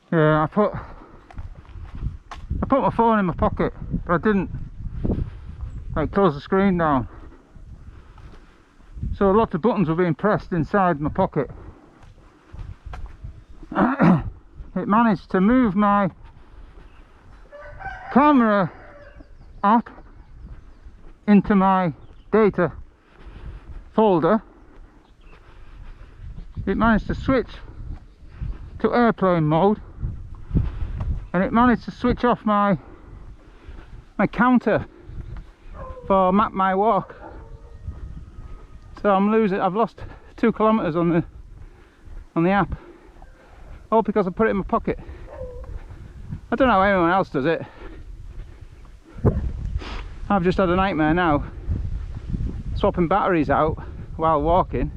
Yeah, I put my phone in my pocket, but I didn't like close the screen down, so lots of buttons were being pressed inside my pocket. It managed to move my camera app into my data folder. It managed to switch to airplane mode, and it managed to switch off my counter for map my walk. So I've lost 2 kilometers on the app, all because I put it in my pocket. I don't know how anyone else does it. I've just had a nightmare now swapping batteries out while walking,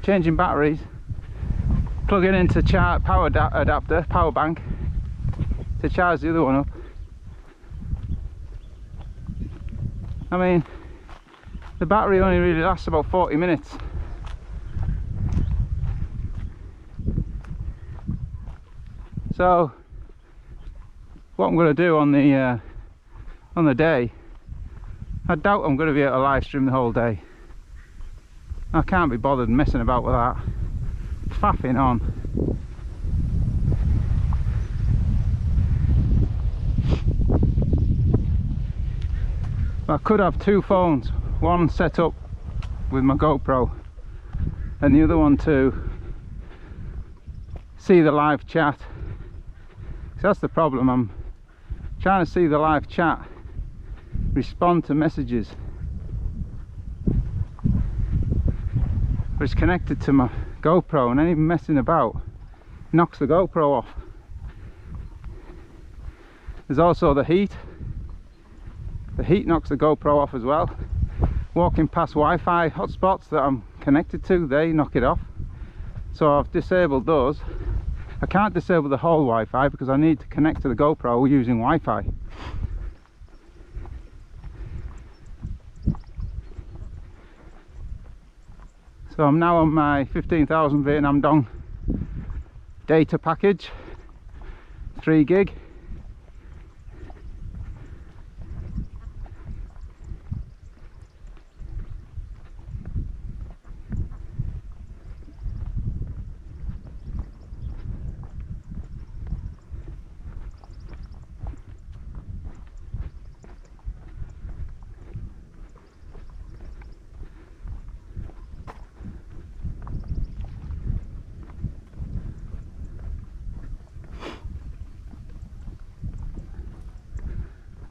changing batteries, plugging into power adapter, power bank to charge the other one up. I mean, the battery only really lasts about 40 minutes. So what I'm going to do on the day, I doubt I'm going to be able to live stream the whole day. I can't be bothered messing about with that, faffing on. I could have 2 phones, one set up with my GoPro and the other one to see the live chat. So that's the problem, I'm trying to see the live chat, respond to messages, but it's connected to my GoPro, and any messing about knocks the GoPro off. There's also the heat knocks the GoPro off as well. Walking past Wi-Fi hotspots that I'm connected to, they knock it off. So I've disabled those. I can't disable the whole Wi-Fi because I need to connect to the GoPro using Wi-Fi. So I'm now on my 15,000 Vietnam Dong data package, 3 gig.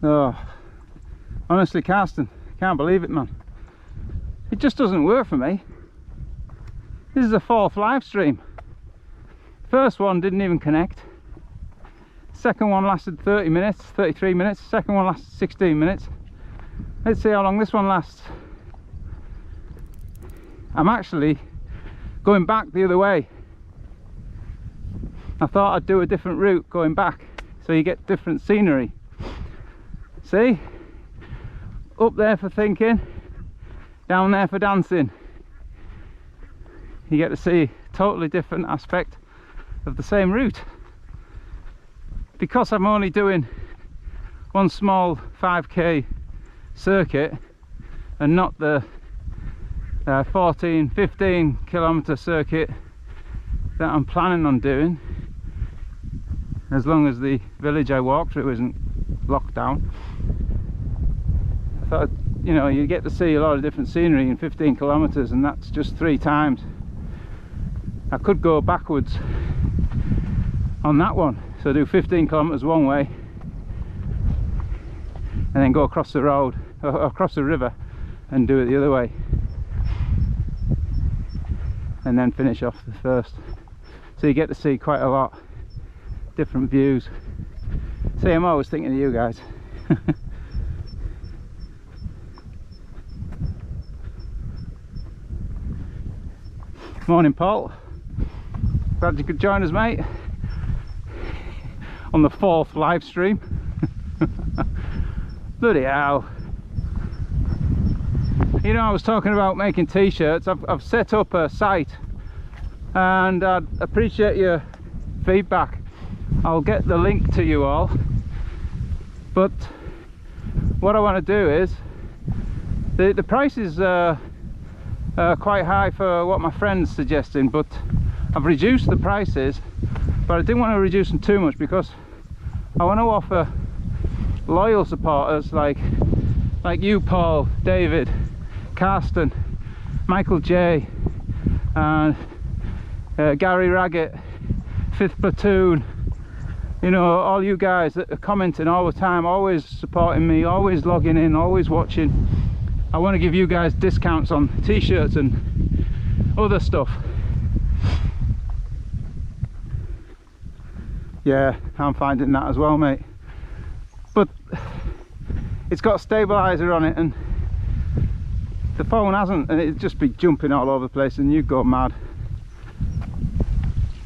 Oh, honestly, Carsten, can't believe it, man. It just doesn't work for me. This is the 4th live stream. First one didn't even connect. Second one lasted 30 minutes, 33 minutes. Second one lasted 16 minutes. Let's see how long this one lasts. I'm actually going back the other way. I thought I'd do a different route going back, so you get different scenery. See, up there for thinking, down there for dancing. You get to see a totally different aspect of the same route. Because I'm only doing one small 5k circuit and not the 14-15 kilometer circuit that I'm planning on doing, as long as the village I walk through isn't locked down. I thought, you know, you get to see a lot of different scenery in 15 kilometers, and that's just 3 times. I could go backwards on that one, so do 15 kilometers one way and then go across the road, across the river, and do it the other way, and then finish off the first. So you get to see quite a lot different views. See, I'm always thinking of you guys. Morning, Paul. Glad you could join us, mate, on the 4th live stream. Bloody hell. You know, I was talking about making t-shirts. I've set up a site, and I'd appreciate your feedback. I'll get the link to you all, but what I want to do is, the prices are quite high for what my friend's suggesting, but I've reduced the prices, but I didn't want to reduce them too much because I want to offer loyal supporters like you, Paul, David, Karsten, Michael J, and Gary Raggett, 5th Platoon, you know, all you guys that are commenting all the time, always supporting me, always logging in, always watching. I want to give you guys discounts on t-shirts and other stuff. Yeah, I'm finding that as well, mate. But it's got a stabilizer on it, and the phone hasn't, and it'd just be jumping all over the place and you'd go mad.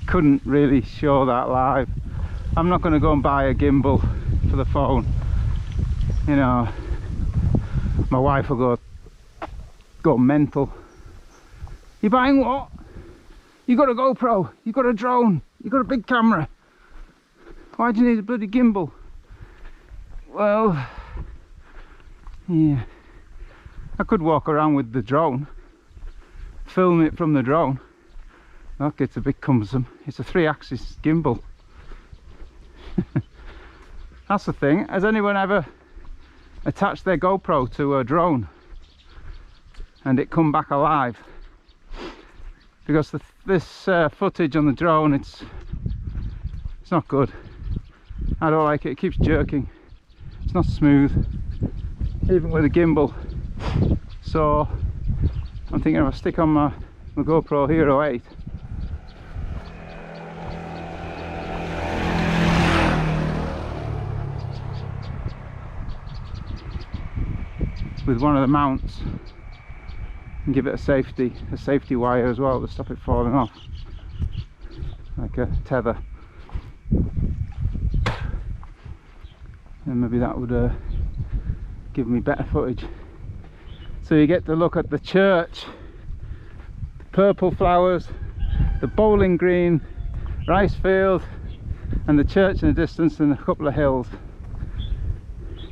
Couldn't really show that live. I'm not going to go and buy a gimbal for the phone, you know. My wife will go mental. You buying what? You got a GoPro, you got a drone, you got a big camera. Why do you need a bloody gimbal? Well, yeah, I could walk around with the drone, film it from the drone. Look, it's a bit cumbersome. It's a 3-axis gimbal. That's the thing. Has anyone ever attached their GoPro to a drone and it come back alive? Because this footage on the drone, it's not good. I don't like it. It keeps jerking. It's not smooth, even with a gimbal. So I'm thinking if I stick on my GoPro Hero 8, with one of the mounts, and give it a safety wire as well to stop it falling off, like a tether. And maybe that would give me better footage. So you get to look at the church, the purple flowers, the bowling green, rice field, and the church in the distance, and a couple of hills.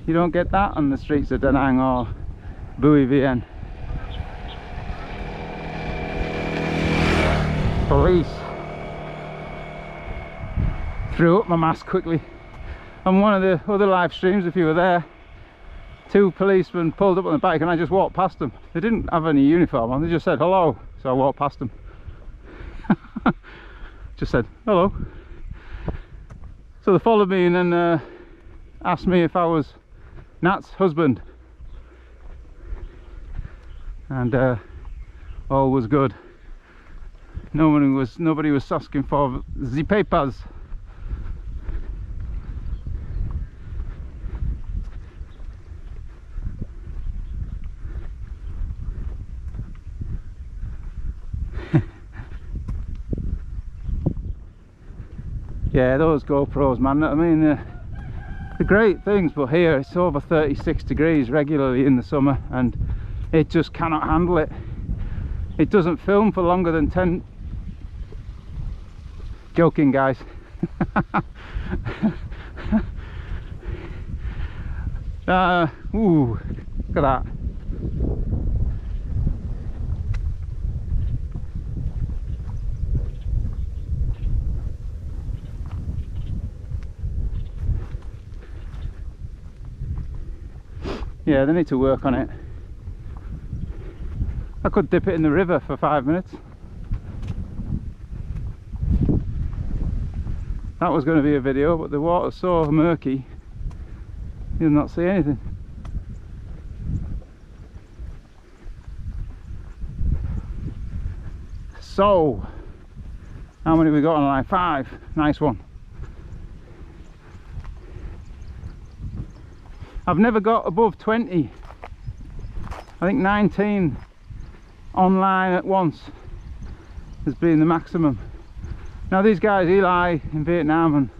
You don't get that on the streets of Da Nang or Bui Vien. Police. Threw up my mask quickly. On one of the other live streams, if you were there, 2 policemen pulled up on the bike and I just walked past them. They didn't have any uniform on, they just said hello, so I walked past them. Just said hello. So they followed me and then asked me if I was Nat's husband, and all was good. Nobody was asking for the papers. Yeah, those GoPros, man, I mean, they're great things, but here it's over 36 degrees regularly in the summer and it just cannot handle it. It doesn't film for longer than 10... Joking, guys. Ooh, look at that. Yeah, they need to work on it. I could dip it in the river for 5 minutes. That was going to be a video, but the water's so murky you'll not see anything. So, how many we got on line? 5. Nice one. I've never got above 20. I think 19 online at once has been the maximum. Now these guys, Eli in Vietnam,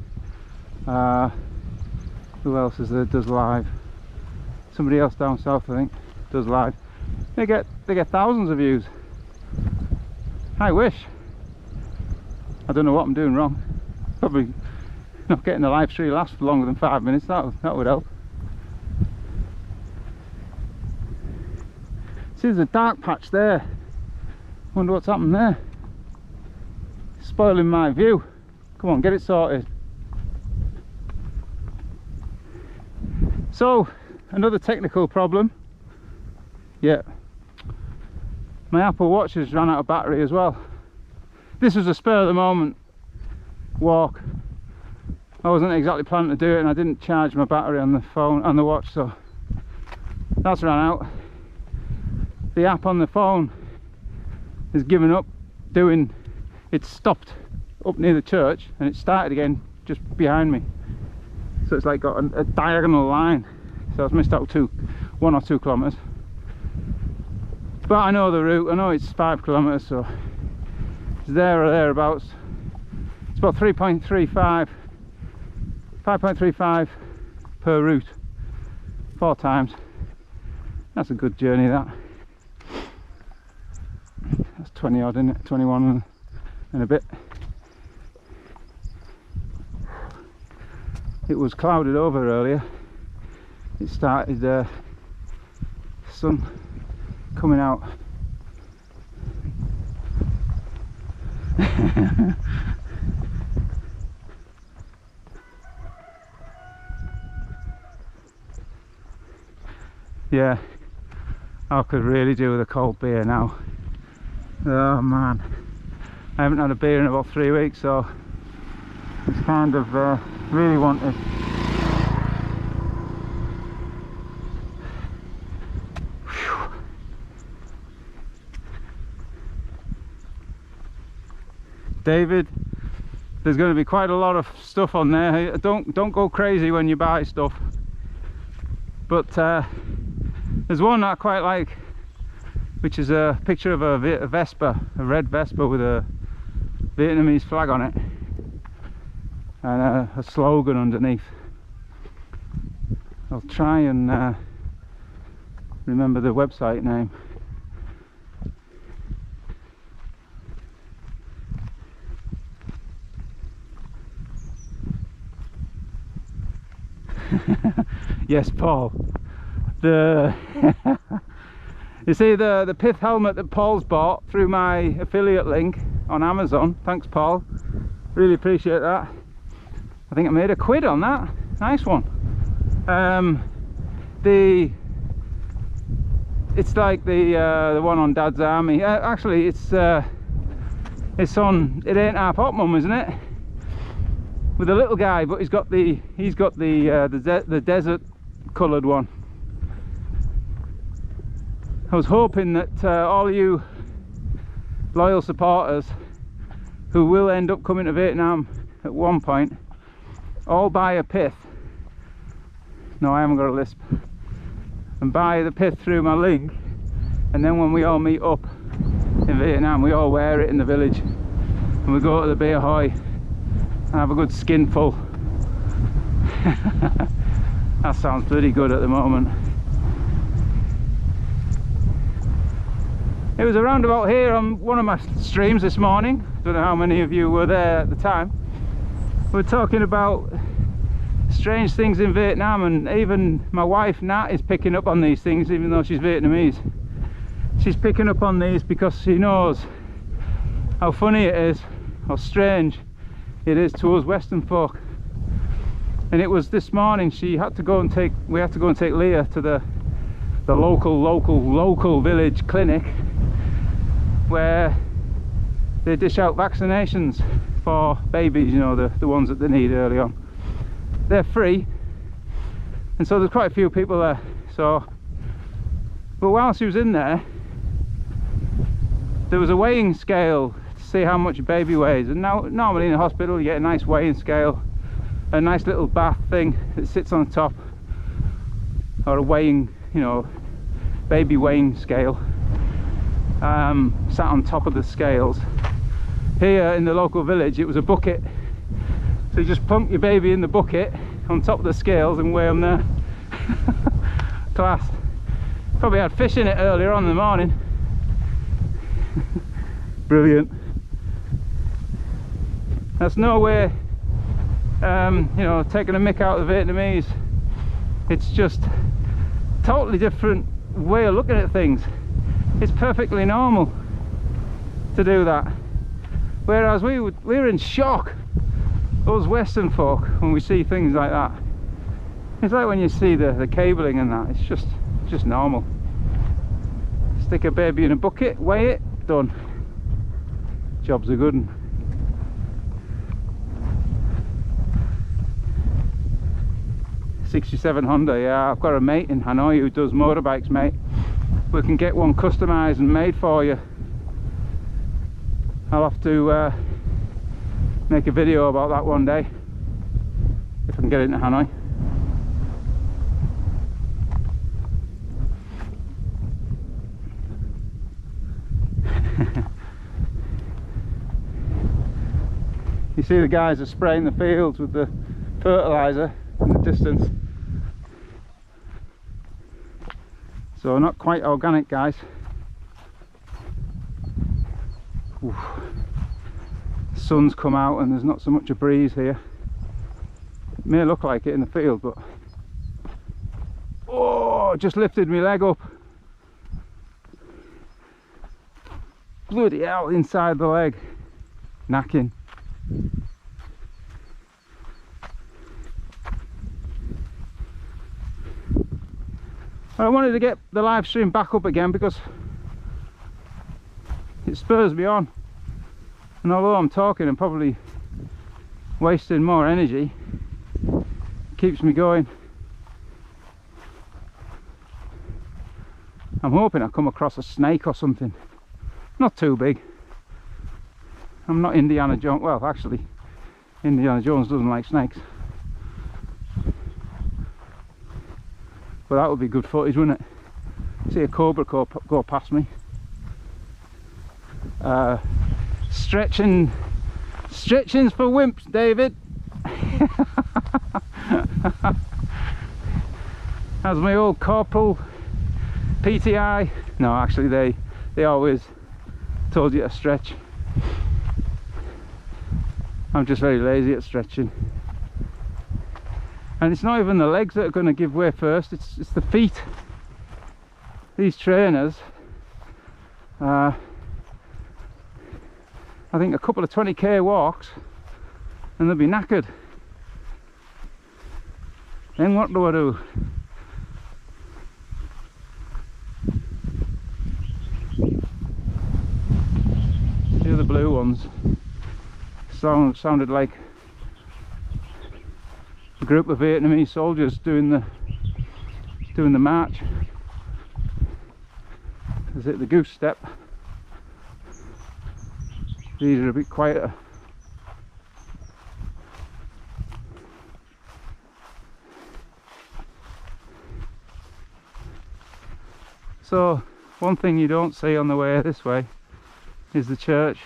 and who else is there does live? Somebody else down south I think does live. They get thousands of views. I wish. I don't know what I'm doing wrong. Probably not getting the live stream last for longer than 5 minutes. That would help. See, there's a dark patch there. Wonder what's happened there. Spoiling my view. Come on, get it sorted. So, another technical problem. Yeah, my Apple Watch has run out of battery as well. This was a spur of the moment walk. I wasn't exactly planning to do it, and I didn't charge my battery on the phone, on the watch, so that's run out. The app on the phone has given up doing, it stopped up near the church and it started again just behind me, so it's like got a diagonal line, so I've missed out 1 or 2 kilometers. But I know the route. I know it's 5 kilometers, so it's there or thereabouts. It's about 5.35 per route, 4 times. That's a good journey, that. That's 20 odd, isn't it? 21 and a bit. It was clouded over earlier. It started sun coming out. Yeah, I could really do with a cold beer now. Oh man, I haven't had a beer in about 3 weeks, so it's kind of really wanted. David, there's going to be quite a lot of stuff on there. Don't go crazy when you buy stuff, but there's one that I quite like, which is a picture of a Vespa, a red Vespa with a Vietnamese flag on it and a slogan underneath. I'll try and remember the website name. Yes, Paul. You see the pith helmet that Paul's bought through my affiliate link on Amazon. Thanks, Paul. Really appreciate that. I think I made £1 on that. Nice one. It's like the one on Dad's Army. Actually, it's on It Ain't Half Hot Mum, isn't it? With a little guy, but he's got the desert coloured one. I was hoping that all of you loyal supporters who will end up coming to Vietnam at one point all buy a pith. No, I haven't got a lisp. And buy the pith through my link, and then when we all meet up in Vietnam, we all wear it in the village and we go to the beer hoy and have a good skinful. That sounds pretty good at the moment. It was around about here on one of my streams this morning. Don't know how many of you were there at the time. We're talking about strange things in Vietnam, and even my wife Nat is picking up on these things, even though she's Vietnamese. She's picking up on these because she knows how funny it is, how strange it is to us Western folk. And it was this morning we had to go and take Leah to the local village clinic, where they dish out vaccinations for babies, you know, the ones that they need early on. They're free, and so there's quite a few people there. So, but while she was in there, there was a weighing scale to see how much a baby weighs. And now normally in a hospital you get a nice weighing scale, a nice little bath thing that sits on the top. or a weighing, you know, baby weighing scale, sat on top of the scales. Here in the local village it was a bucket, so you just plunk your baby in the bucket on top of the scales and weigh them there. Class. Probably had fish in it earlier on in the morning. Brilliant. That's no way you know, taking a mick out of the Vietnamese. It's just totally different way of looking at things. It's perfectly normal to do that, whereas we're in shock, those Western folk, when we see things like that. It's like when you see the cabling and that, it's just normal. Stick a baby in a bucket, weigh it, done. Job's a good one. '67 Honda, yeah, I've got a mate in Hanoi who does motorbikes, mate. We can get one customised and made for you. I'll have to make a video about that one day, if I can get into Hanoi. You see the guys are spraying the fields with the fertiliser in the distance. So not quite organic, guys. Oof. The sun's come out and there's not so much a breeze here. It may look like it in the field, but oh, just lifted my leg up. Bloody hell, inside the leg. Knacking. I wanted to get the live stream back up again because it spurs me on, and although I'm talking and probably wasting more energy, it keeps me going. I'm hoping I come across a snake or something, not too big. I'm not Indiana Jones. Well, actually Indiana Jones doesn't like snakes, but that would be good footage, wouldn't it? See a cobra go past me. Stretching's for wimps, David. As my old corporal PTI. No, actually they always told you to stretch. I'm just very lazy at stretching. And it's not even the legs that are going to give way first, it's the feet. These trainers, I think a couple of 20k walks and they'll be knackered. Then what do I do? The other blue ones sounded like a group of Vietnamese soldiers doing the march. Is it the goose step? These are a bit quieter. So one thing you don't see on the way this way is the church,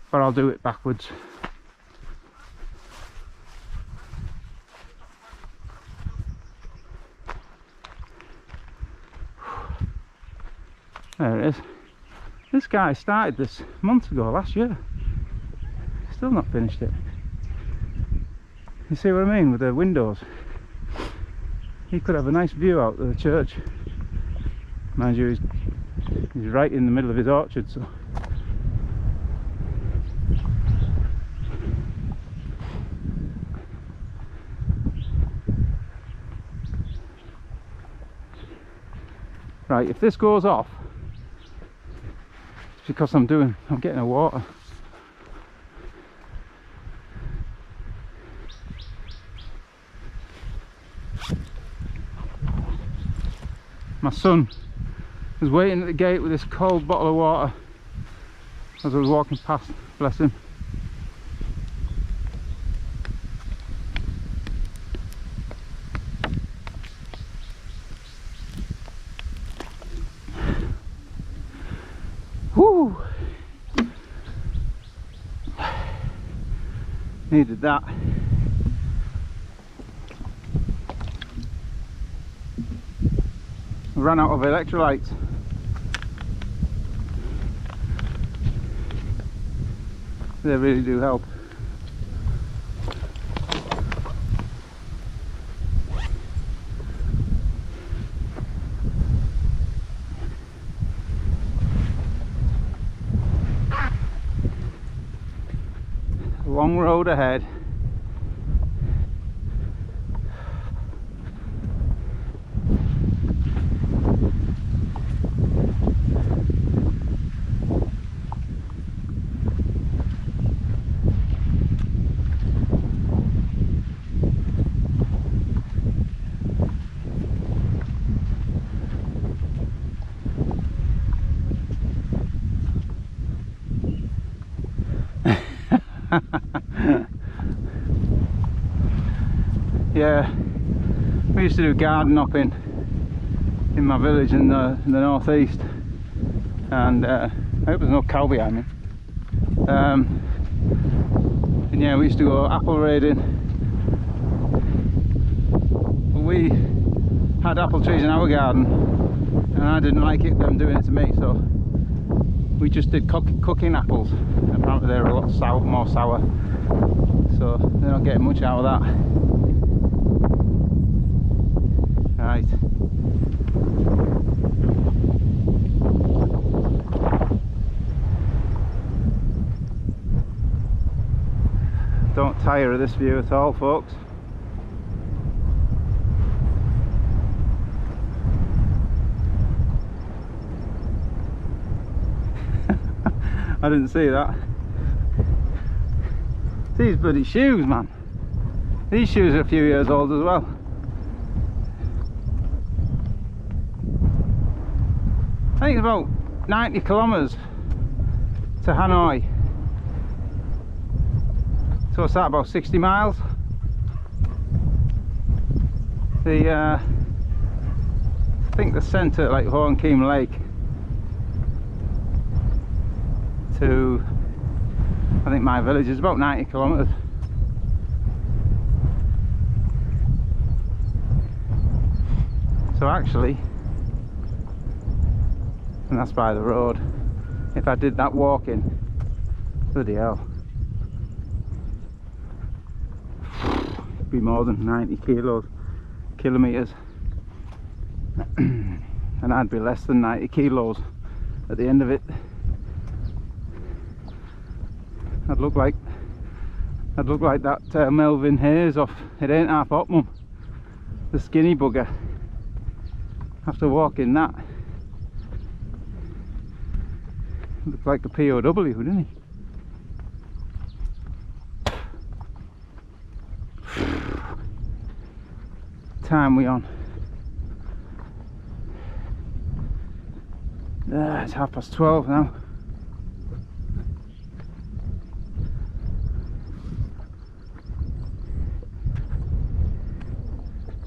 but I'll do it backwards. There it is. This guy started this months ago, last year. Still not finished it. You see what I mean with the windows? He could have a nice view out of the church. Mind you, he's right in the middle of his orchard, so. Right, if this goes off, it's because I'm getting a water. My son was waiting at the gate with this cold bottle of water as I was walking past, bless him. Needed that. Ran out of electrolytes. They really do help. Long road ahead. Yeah, we used to do garden hopping in my village in the northeast, and I hope there's no cow behind me. And yeah, we used to go apple raiding. But we had apple trees in our garden, and I didn't like them doing it to me, so we just did cooking apples. Apparently they're a lot more sour, so they're not getting much out of that. Right. Don't tire of this view at all, folks. I didn't see that. These bloody shoes, man. These shoes are a few years old as well. I think it's about 90 kilometers to Hanoi. So what's that, about 60 miles? I think the centre, like Horn Keam Lake, to I think my village is about 90 kilometers. So actually, and that's by the road, if I did that walking, bloody hell, it'd be more than 90 kilometers, and I'd be less than 90 kilos at the end of it. I'd look like that Melvin Hayes off It Ain't Half Hot Mum, the skinny bugger, after walking that. Looked like a POW, didn't he? Time we on? It's 12:30 now.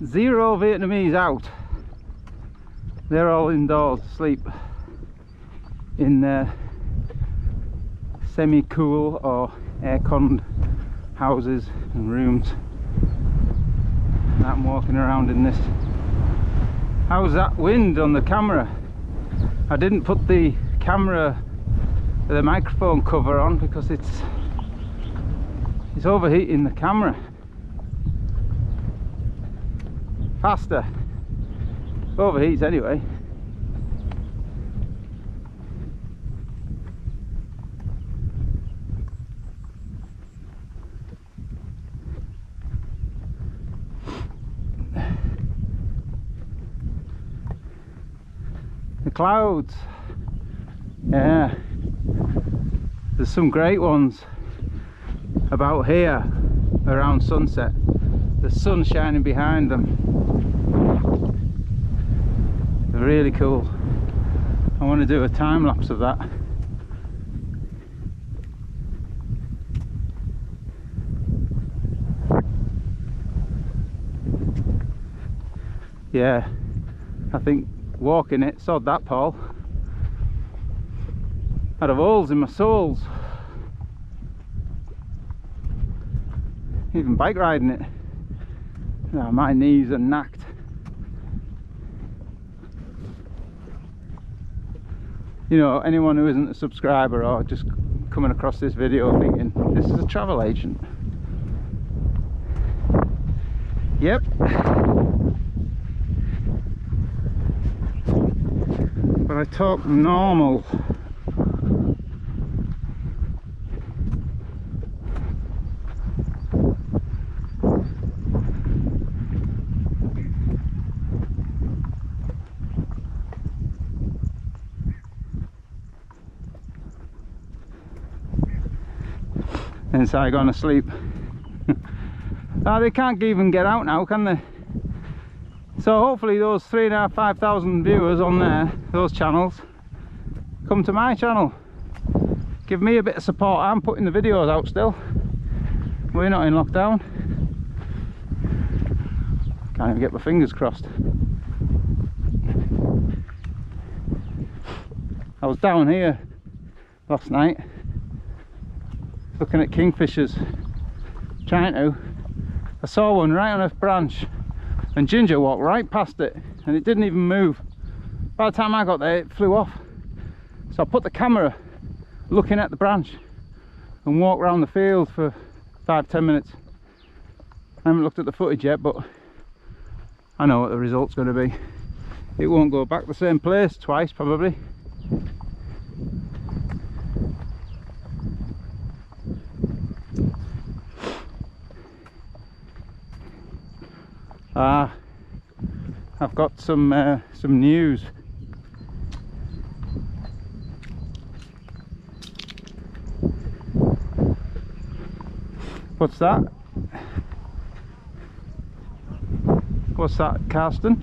Zero Vietnamese out. They're all indoors asleep in semi-cool or air-conned houses and rooms. And I'm walking around in this. How's that wind on the camera? I didn't put the microphone cover on because it's overheating the camera faster. Overheats anyway. The clouds, yeah, there's some great ones about here around sunset. The sun shining behind them. They're really cool. I want to do a time lapse of that. Yeah, I think walking it, sod that, Paul. I'd have holes in my soles. even bike riding it. Oh, my knees are knacked. You know, anyone who isn't a subscriber or just coming across this video thinking this is a travel agent. Yep. But I talk normal. In Saigon asleep. Oh, they can't even get out now, can they? So hopefully those 3,500 viewers on there, those channels, come to my channel. Give me a bit of support. I'm putting the videos out still. We're not in lockdown. Can't even get my fingers crossed. I was down here last night looking at kingfishers, I saw one right on a branch and Ginger walked right past it and it didn't even move. By the time I got there it flew off. So I put the camera looking at the branch and walked around the field for 5-10 minutes. I haven't looked at the footage yet, but I know what the result's going to be. It won't go back the same place twice probably. I've got some news. What's that? What's that, Karsten?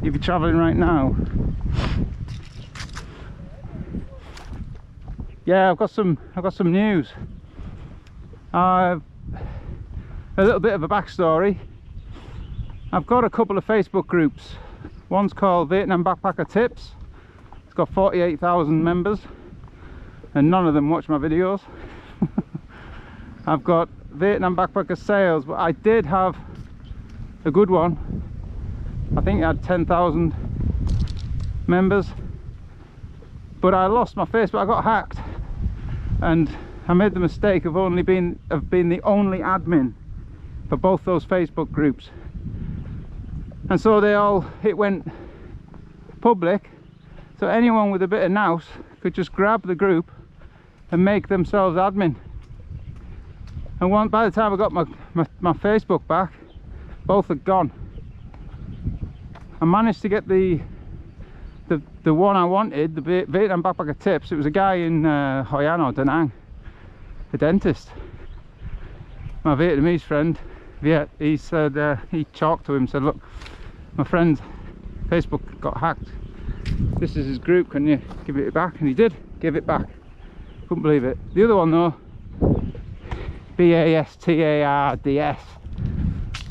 You be travelling right now? Yeah, I've got some news. A little bit of a backstory. I've got a couple of Facebook groups. One's called Vietnam Backpacker Tips. It's got 48,000 members and none of them watch my videos. I've got Vietnam Backpacker Sales, but I did have a good one. I think it had 10,000 members, but I lost my Facebook. I got hacked and I made the mistake of being the only admin for both those Facebook groups, and so it went public, so anyone with a bit of nous could just grab the group and make themselves admin. And by the time I got my Facebook back, both had gone. I managed to get the one I wanted, the Vietnam Backpacker Tips. It was a guy in Hoi An or Da Nang, a dentist. My Vietnamese friend, Viet, he said, he talked to him, said, look, my friend's Facebook got hacked. This is his group, can you give it back? And he did, give it back. Couldn't believe it. The other one though, BASTARDS,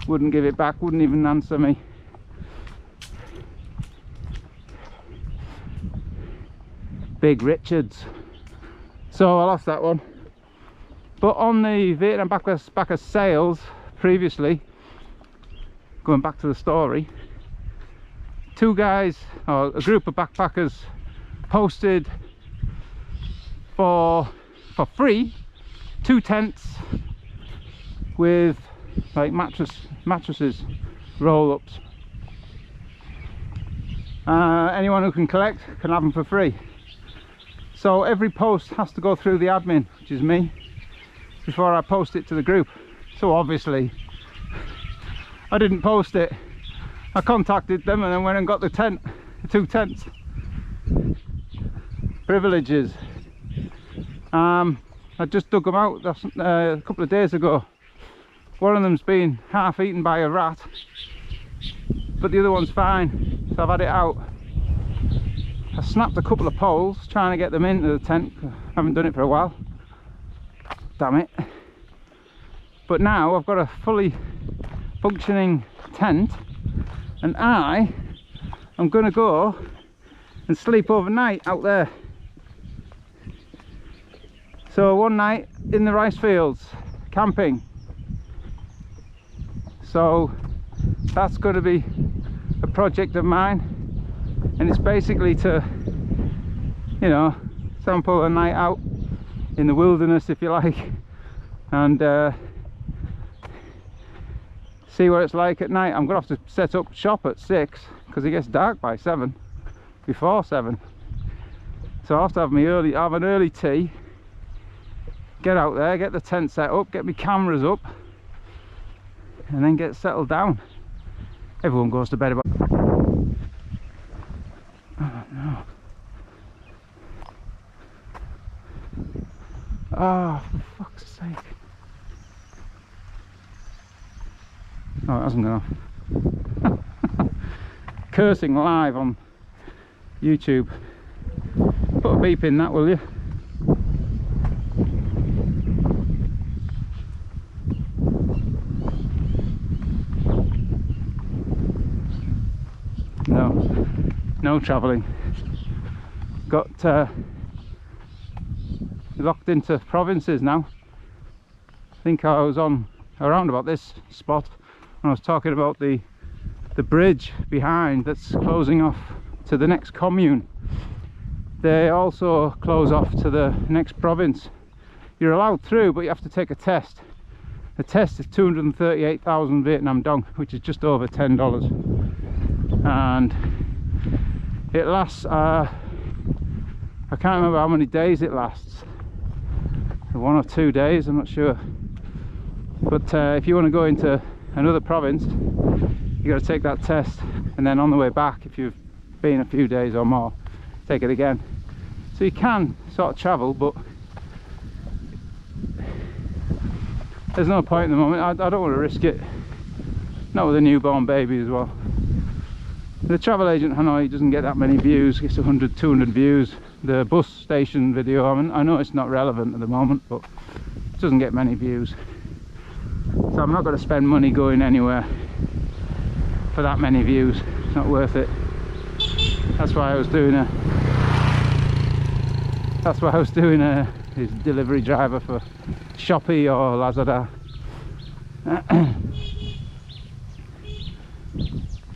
wouldn't give it back, wouldn't even answer me. Big Richards. So I lost that one. But on the Vietnam Backpacker Sales previously, going back to the story, two guys, or a group of backpackers, posted for free 2 tents with like mattresses, roll-ups. Anyone who can collect can have them for free. So every post has to go through the admin, which is me, before I post it to the group. So obviously I didn't post it. I contacted them and then went and got the 2 tents. Privileges. I just dug them out a couple of days ago. One of them's been half eaten by a rat, but the other one's fine, so I've had it out. I snapped a couple of poles trying to get them into the tent. I haven't done it for a while, damn it. But now I've got a fully functioning tent and I am going to go and sleep overnight out there. So one night in the rice fields, camping. So that's going to be a project of mine, and it's basically to, you know, sample a night out in the wilderness, if you like, and see what it's like at night. I'm gonna have to set up shop at 6 because it gets dark by 7, before 7. So I'll have to have an early tea, get out there, get the tent set up, get my cameras up, and then get settled down. Everyone goes to bed about... Oh no. Oh, for fuck's sake. Oh, it hasn't gone off. Cursing live on YouTube. Put a beep in that, will you? No travelling. Got locked into provinces now. I think I was on around about this spot when I was talking about the bridge behind that's closing off to the next commune. They also close off to the next province. You're allowed through, but you have to take a test. The test is 238,000 Vietnam dong, which is just over $10, and it lasts, I can't remember how many days it lasts, 1 or 2 days, I'm not sure, but if you want to go into another province, you got to take that test, and then on the way back, if you've been a few days or more, take it again. So you can sort of travel, but there's no point at the moment. I don't want to risk it, not with a newborn baby as well. The travel agent, I know he doesn't get that many views, gets 100, 200 views. The bus station video, I know it's not relevant at the moment, but it doesn't get many views. So I'm not going to spend money going anywhere for that many views. It's not worth it. That's why I was doing his delivery driver for Shopee or Lazada.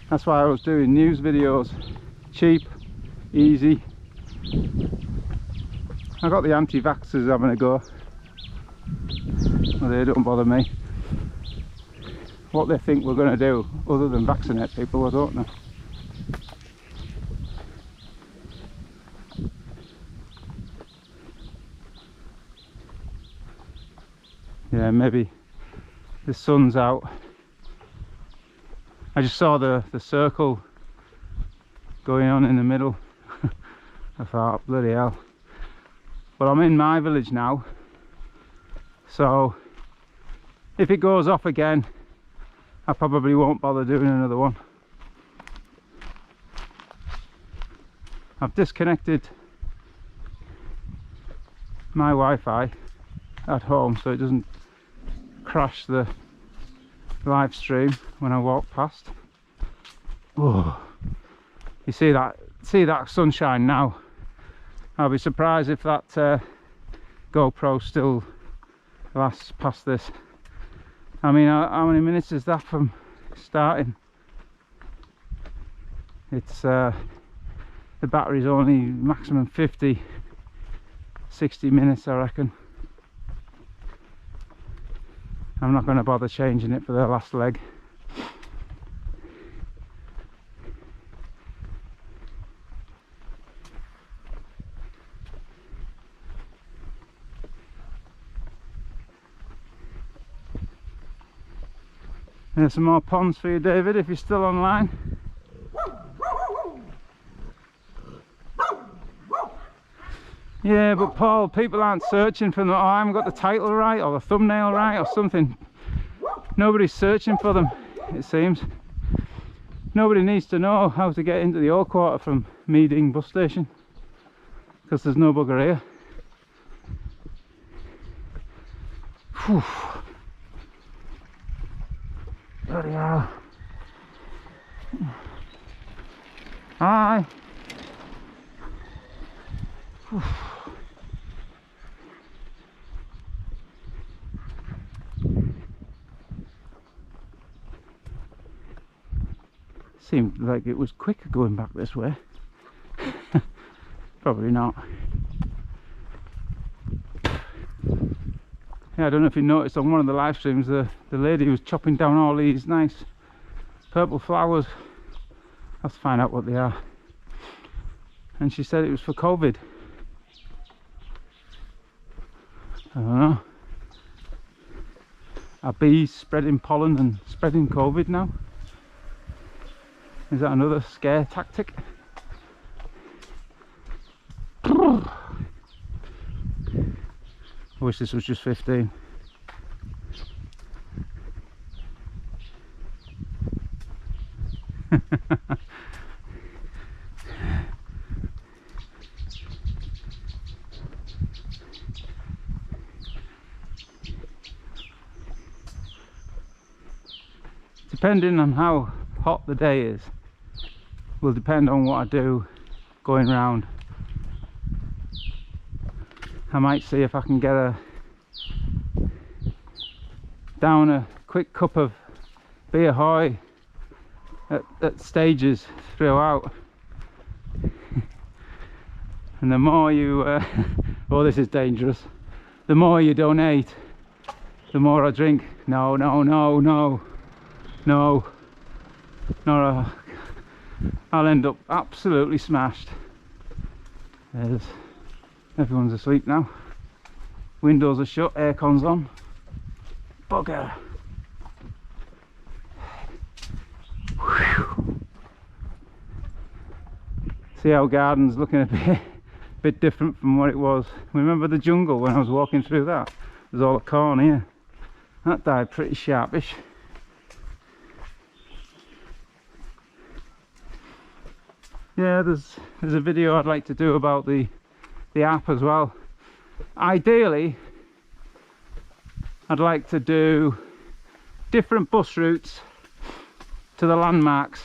That's why I was doing news videos. Cheap, easy. I got the anti-vaxxers having a go. Well, they don't bother me. What they think we're going to do other than vaccinate people, I don't know. Yeah, maybe the sun's out. I just saw the circle going on in the middle. I thought, bloody hell. But I'm in my village now, so if it goes off again, I probably won't bother doing another one. I've disconnected my Wi-Fi at home so it doesn't crash the live stream when I walk past. Oh, you see that sunshine now. I'll be surprised if that GoPro still lasts past this. I mean, how many minutes is that from starting? It's the battery's only maximum 50, 60 minutes, I reckon. I'm not going to bother changing it for the last leg. There's some more ponds for you, David, if you're still online. Yeah, but Paul, people aren't searching for them. Oh, I haven't got the title right or the thumbnail right or something. Nobody's searching for them, it seems. Nobody needs to know how to get into the Old Quarter from Meading bus station, because there's no bugger here. Whew. Bloody hell. Hi. Whew. Seemed like it was quicker going back this way. Probably not. Yeah, I don't know if you noticed on one of the live streams, the lady was chopping down all these nice purple flowers. I have to find out what they are. And she said it was for COVID. I don't know. Are bees spreading pollen and spreading COVID now? Is that another scare tactic? I wish this was just 15. Depending on how hot the day is, will depend on what I do going round. I might see if I can get down a quick cup of beer hoy at stages throughout. And the more you oh, this is dangerous, the more you donate, the more I drink. No, no, no, no, no, no. I'll end up absolutely smashed. Everyone's asleep now. Windows are shut, aircon's on. Bugger. Whew. See how garden's looking a bit different from what it was. Remember the jungle when I was walking through that? There's all the corn here. That died pretty sharpish. Yeah, there's a video I'd like to do about the app as well. Ideally, I'd like to do different bus routes to the landmarks.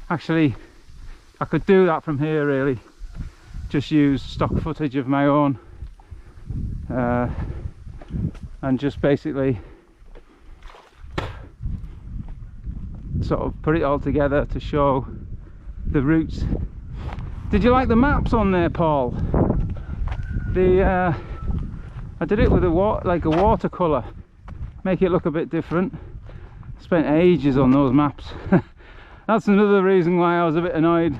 Actually, I could do that from here really. Just use stock footage of my own and just basically sort of put it all together to show the routes. Did you like the maps on there, Paul? I did it with like a watercolour, make it look a bit different. Spent ages on those maps. That's another reason why I was a bit annoyed.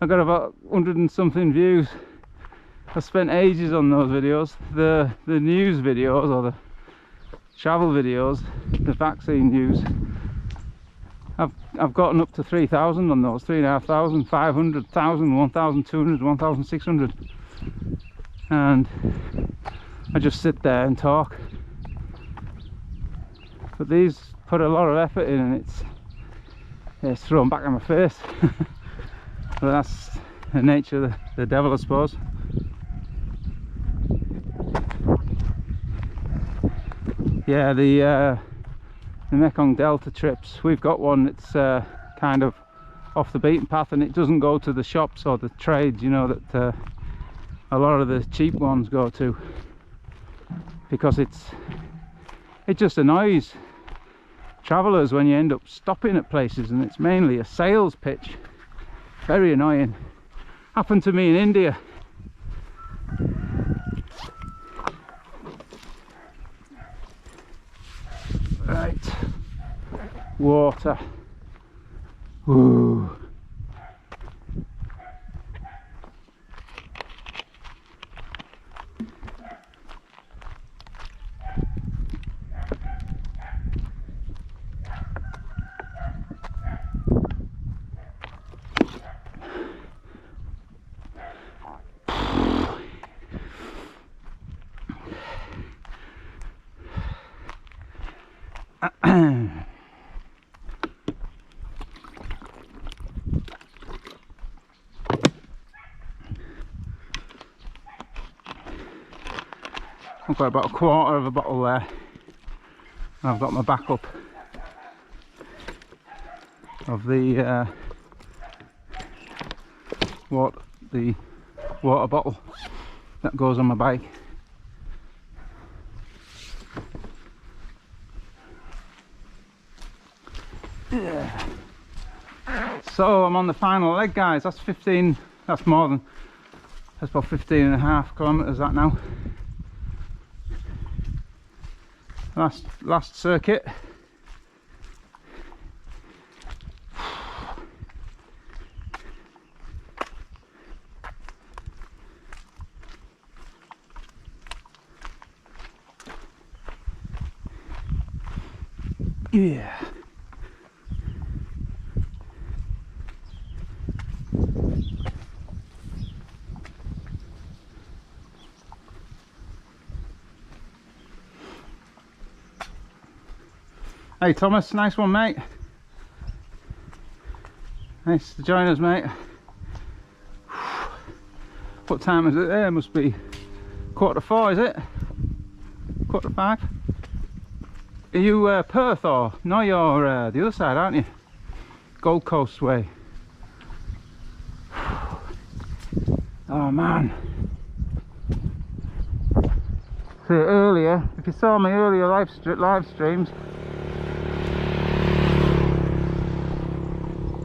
I got about 100 and something views. I spent ages on those videos. The news videos or the travel videos, the vaccine news, I've gotten up to 3,000 on those, 3,500, 500,000, 1,200, 1,600, and I just sit there and talk. But these put a lot of effort in, and it's thrown back in my face. But that's the nature of the devil, I suppose. Yeah, the Mekong Delta trips, we've got one that's kind of off the beaten path, and it doesn't go to the shops or the trades, you know, that a lot of the cheap ones go to, because it just annoys travellers when you end up stopping at places and it's mainly a sales pitch. Very annoying. Happened to me in India. Right, water. Woo. I've got about a quarter of a bottle there, and I've got my backup of the water bottle that goes on my bike. So I'm on the final leg, guys. That's 15, that's more than, that's about 15.5 kilometers that now. Last circuit. Yeah. Hey Thomas, nice one mate. Nice to join us mate. What time is it there? Must be 4:45, is it? 4:45? Are you Perth or? No, you're the other side, aren't you? Gold Coast way. Oh man. So earlier, if you saw my earlier live streams,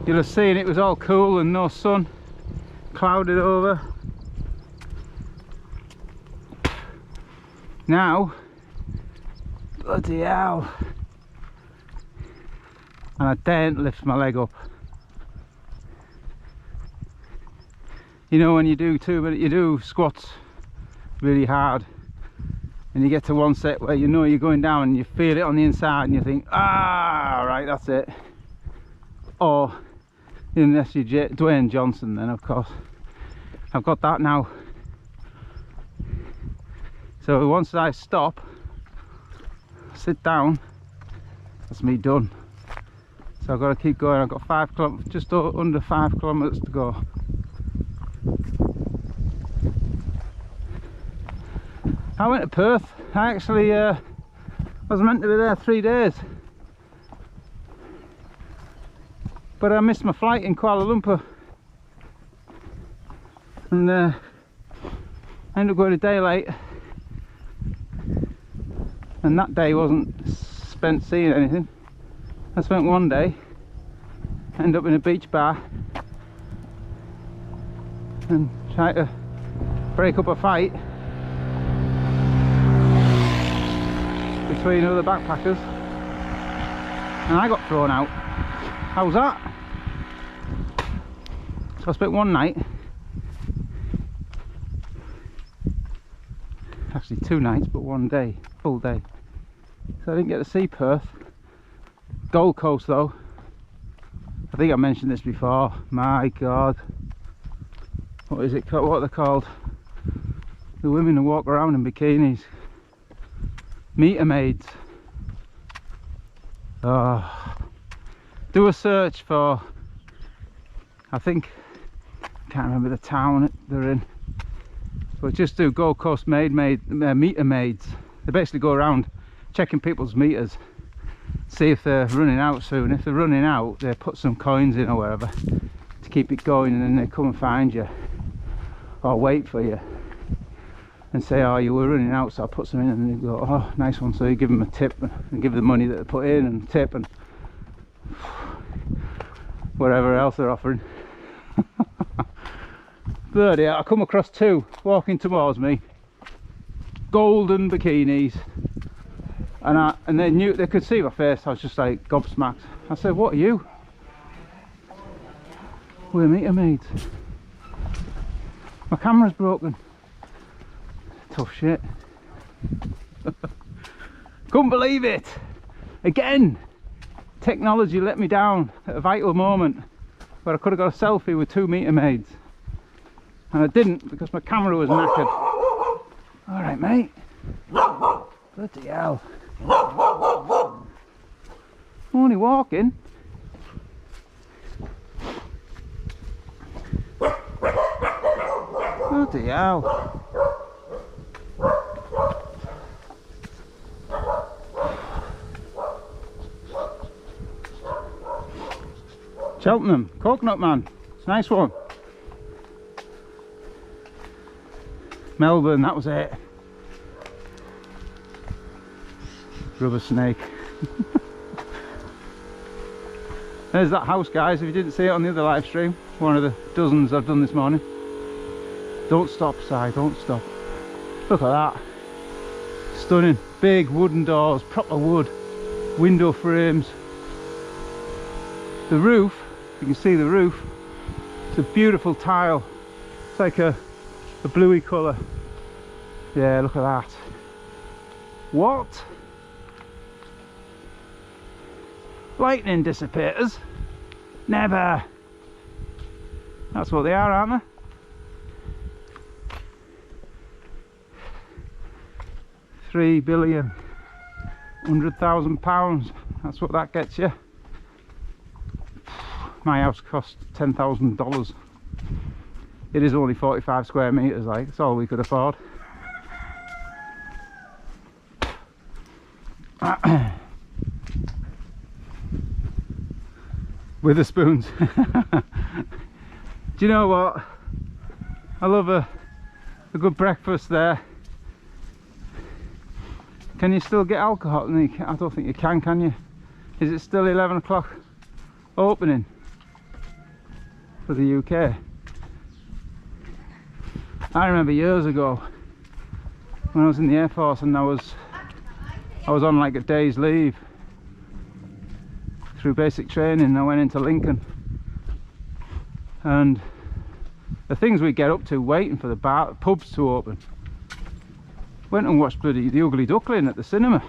you'll have seen it was all cool and no sun, clouded over. Now, bloody hell, and I daren't lift my leg up. You know when you do you do squats really hard and you get to one set where you know you're going down and you feel it on the inside and you think, ah, right, that's it. Or unless you're Dwayne Johnson, then of course. I've got that now. So once I stop, sit down, that's me done. So I've got to keep going. I've got 5 kilometers, just under 5 kilometers to go. I went to Perth. I actually was meant to be there 3 days, but I missed my flight in Kuala Lumpur and I ended up going a day late, and that day wasn't spent seeing anything. I spent 1 day, ended up in a beach bar and tried to break up a fight between other backpackers, and I got thrown out. How was that? So I spent 1 night, actually 2 nights, but 1 day, full day. So I didn't get to see Perth. Gold Coast though, I think I mentioned this before. My god, what is it called? What are they called? The women who walk around in bikinis. Meter maids. Oh. Do a search for, I think, I can't remember the town they're in, but just do Gold Coast meter maids. They basically go around checking people's meters, see if they're running out soon. If they're running out, they put some coins in or wherever to keep it going, and then they come and find you or wait for you and say, oh, you were running out, so I'll put some in, and they go, oh, nice one. So you give them a tip and give them the money that they put in and tip and whatever else they're offering. Bloody hell, I come across 2 walking towards me, golden bikinis, and they knew, they could see my face. I was just like gobsmacked. I said, what are you? We're meter maids. My camera's broken. Tough shit. Couldn't believe it. Again, technology let me down at a vital moment where I could have got a selfie with 2 meter maids, and I didn't because my camera was knackered. All right, mate. Bloody hell. I'm only walking. Bloody hell. Cheltenham, Coconut Man, it's a nice one. Melbourne, that was it. Rubber snake. There's that house, guys, if you didn't see it on the other live stream. One of the dozens I've done this morning. Don't stop, Si, don't stop. Look at that. Stunning. Big wooden doors, proper wood. Window frames. The roof, you can see the roof. It's a beautiful tile. It's like a bluey colour. Yeah, look at that. What? Lightning dissipators? Never. That's what they are, aren't they? £3 billion. £100,000. That's what that gets you. My house cost $10,000. It is only 45 square metres, like, it's all we could afford. With the spoons. Do you know what? I love a good breakfast there. Can you still get alcohol? I don't think you can you? Is it still 11 o'clock opening for the UK? I remember years ago when I was in the Air Force and I was on like a day's leave through basic training. I went into Lincoln, and the things we get up to waiting for the pubs to open. Went and watched bloody The Ugly Duckling at the cinema.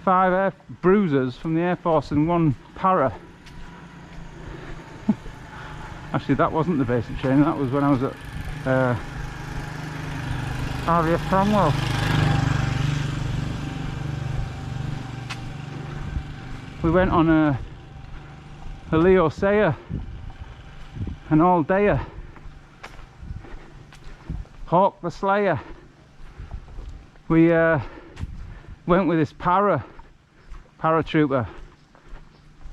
5 air bruisers from the Air Force and 1 para. Actually, that wasn't the basic training, that was when I was at RAF Cromwell. We went on a Leo Sayer, an all-dayer. Hawk the Slayer. We went with this paratrooper,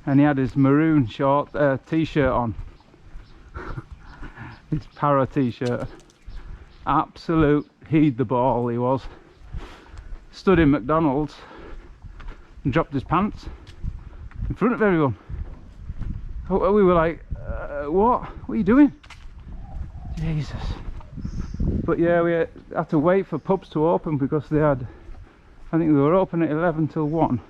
and he had his maroon short t-shirt on. His para t-shirt. Absolute heed the ball he was. Stood in McDonald's and dropped his pants in front of everyone. We were like, what are you doing? Jesus. But yeah, we had to wait for pubs to open because they had, I think they were open at 11 till 1,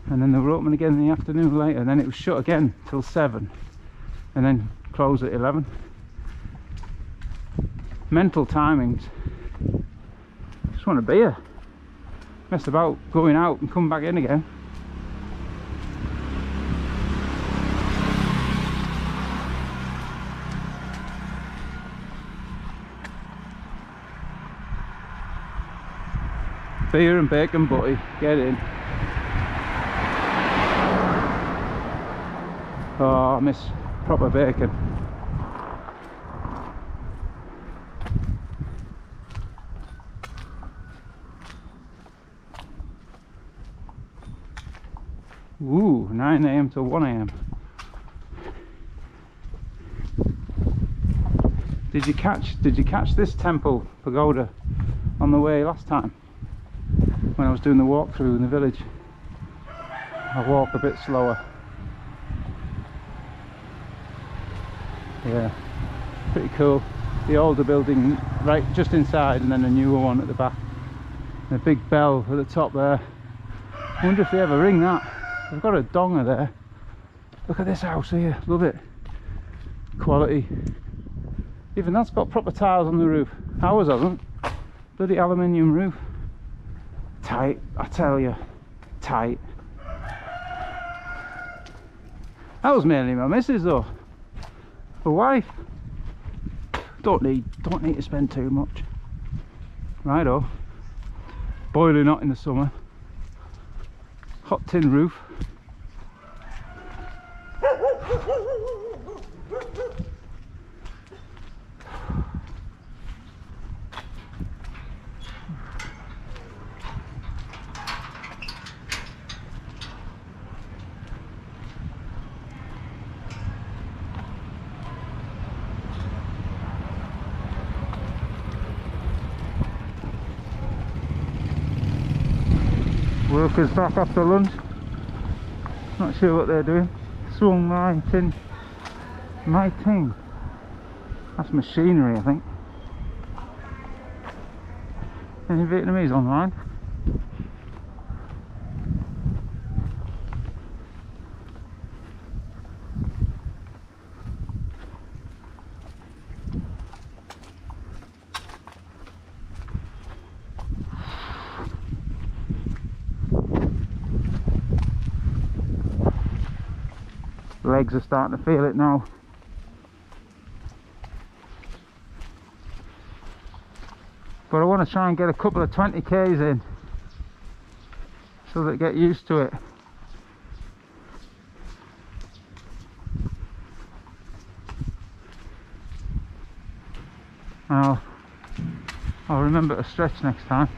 and then they were open again in the afternoon later, and then it was shut again till 7, and then closed at 11. Mental timings. Just want a beer. Mess about going out and come back in again. Beer and bacon butty, get in. Oh, I miss proper bacon. Ooh, 9 AM to 1 AM. Did you catch this temple pagoda on the way last time? When I was doing the walkthrough in the village. I walk a bit slower. Yeah, pretty cool. The older building right just inside, and then a newer one at the back. And a big bell at the top there. I wonder if they ever ring that. They've got a donger there. Look at this house here, love it. Quality. Even that's got proper tiles on the roof. Ours hasn't. Bloody aluminium roof. Tight, I tell you, tight. That was mainly my missus though. The wife. Don't need to spend too much. Righto. Boiling hot in the summer. Hot tin roof. Workers back after lunch. Not sure what they're doing. Swung my tin. My ting. That's machinery, I think. Any Vietnamese online? Legs are starting to feel it now. But I want to try and get a couple of 20k's in so that I get used to it. I'll remember to stretch next time.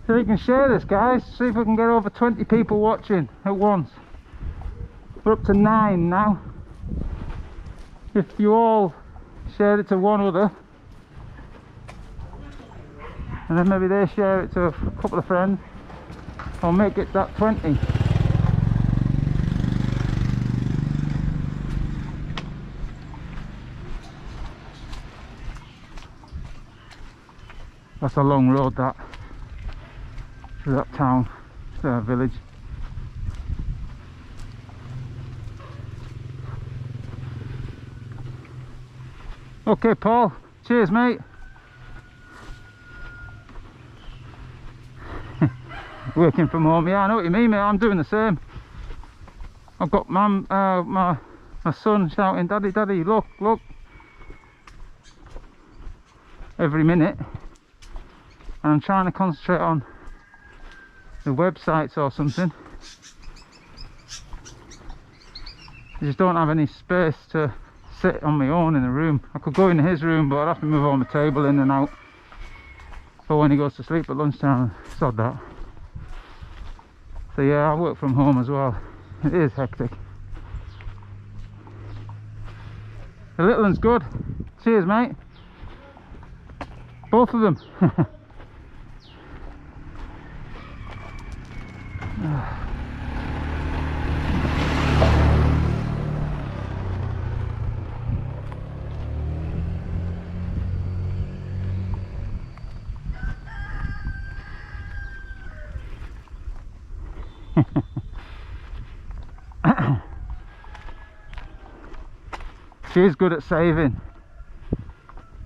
So you can share this, guys. See if we can get over 20 people watching at once. We're up to 9 now. If you all shared it to one other, and then maybe they share it to a couple of friends, I'll make it that 20. That's a long road, that. To that town, to that village. Okay, Paul. Cheers, mate. Working from home. Yeah, I know what you mean, mate. I'm doing the same. I've got my son shouting, "Daddy, Daddy, look, look!" every minute, and I'm trying to concentrate on the websites or something. I just don't have any space to sit on my own in the room. I could go in his room, but I'd have to move all my table in and out for when he goes to sleep at lunchtime. Sod that. So yeah, I work from home as well. It is hectic. The little one's good. Cheers, mate. Both of them. She's good at saving.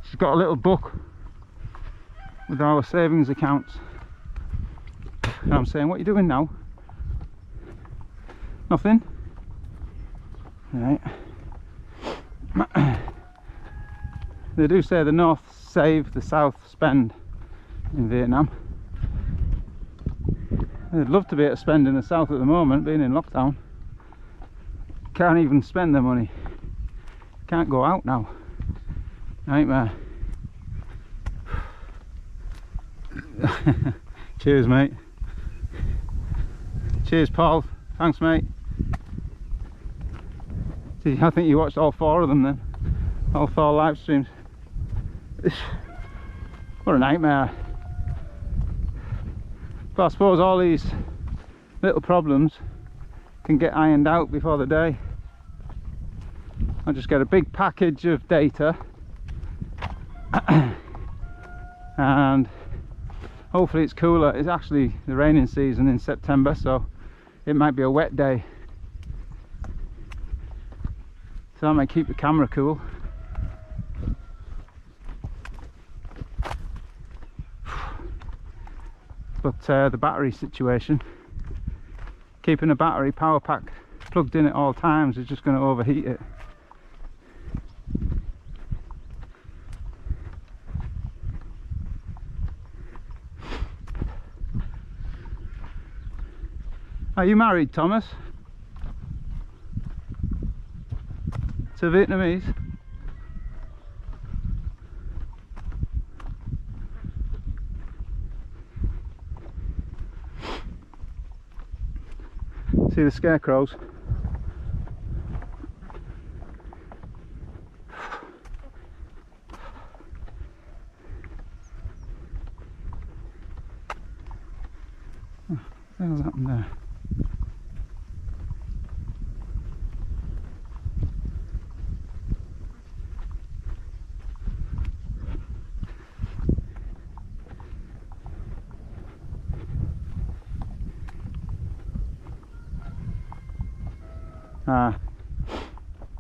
She's got a little book with our savings accounts, and I'm saying, "What are you doing now?" "Nothing." Right. They do say the north save, the south spend in Vietnam. I'd love to be able to spend in the south at the moment, being in lockdown. Can't even spend the money. Can't go out now. Nightmare. Cheers, mate. Cheers, Paul. Thanks, mate. See, I think you watched all 4 of them then. All 4 live streams. What a nightmare. But I suppose all these little problems can get ironed out before the day. I'll just get a big package of data and hopefully it's cooler. It's actually the raining season in September, so it might be a wet day, so that might keep the camera cool. But the battery situation, keeping a battery power pack plugged in at all times is just going to overheat it. Are you married, Thomas? To Vietnamese? See the scarecrows? Oh, what the hell's happened there?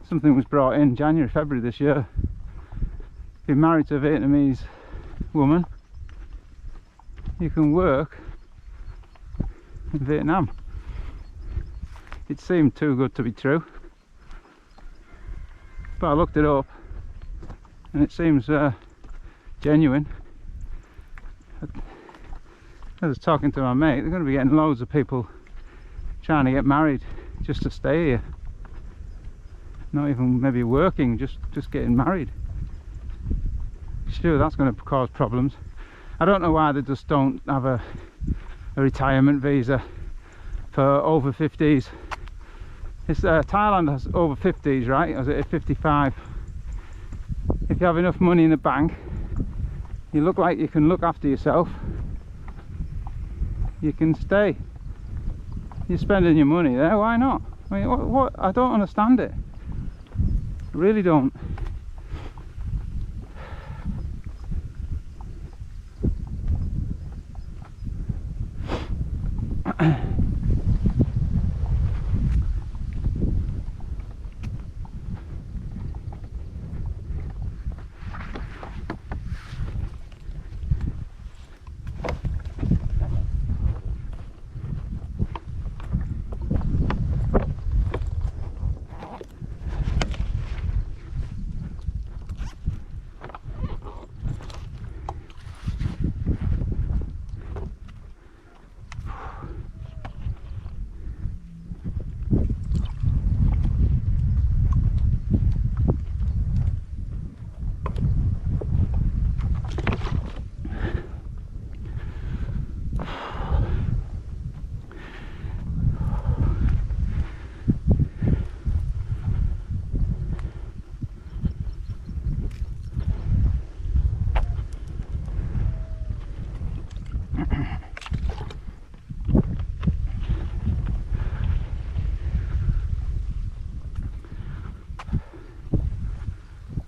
Something was brought in January, February this year. If you're married to a Vietnamese woman, you can work in Vietnam. It seemed too good to be true, but I looked it up and it seems genuine. I was talking to my mate, they're going to be getting loads of people trying to get married just to stay here. Not even maybe working, just getting married. Sure, that's going to cause problems. I don't know why they just don't have a retirement visa for over 50s. It's Thailand has over 50s, right? Or is it 55? If you have enough money in the bank, you look like you can look after yourself, you can stay. You're spending your money there, why not? I mean, what? I don't understand it. I really don't.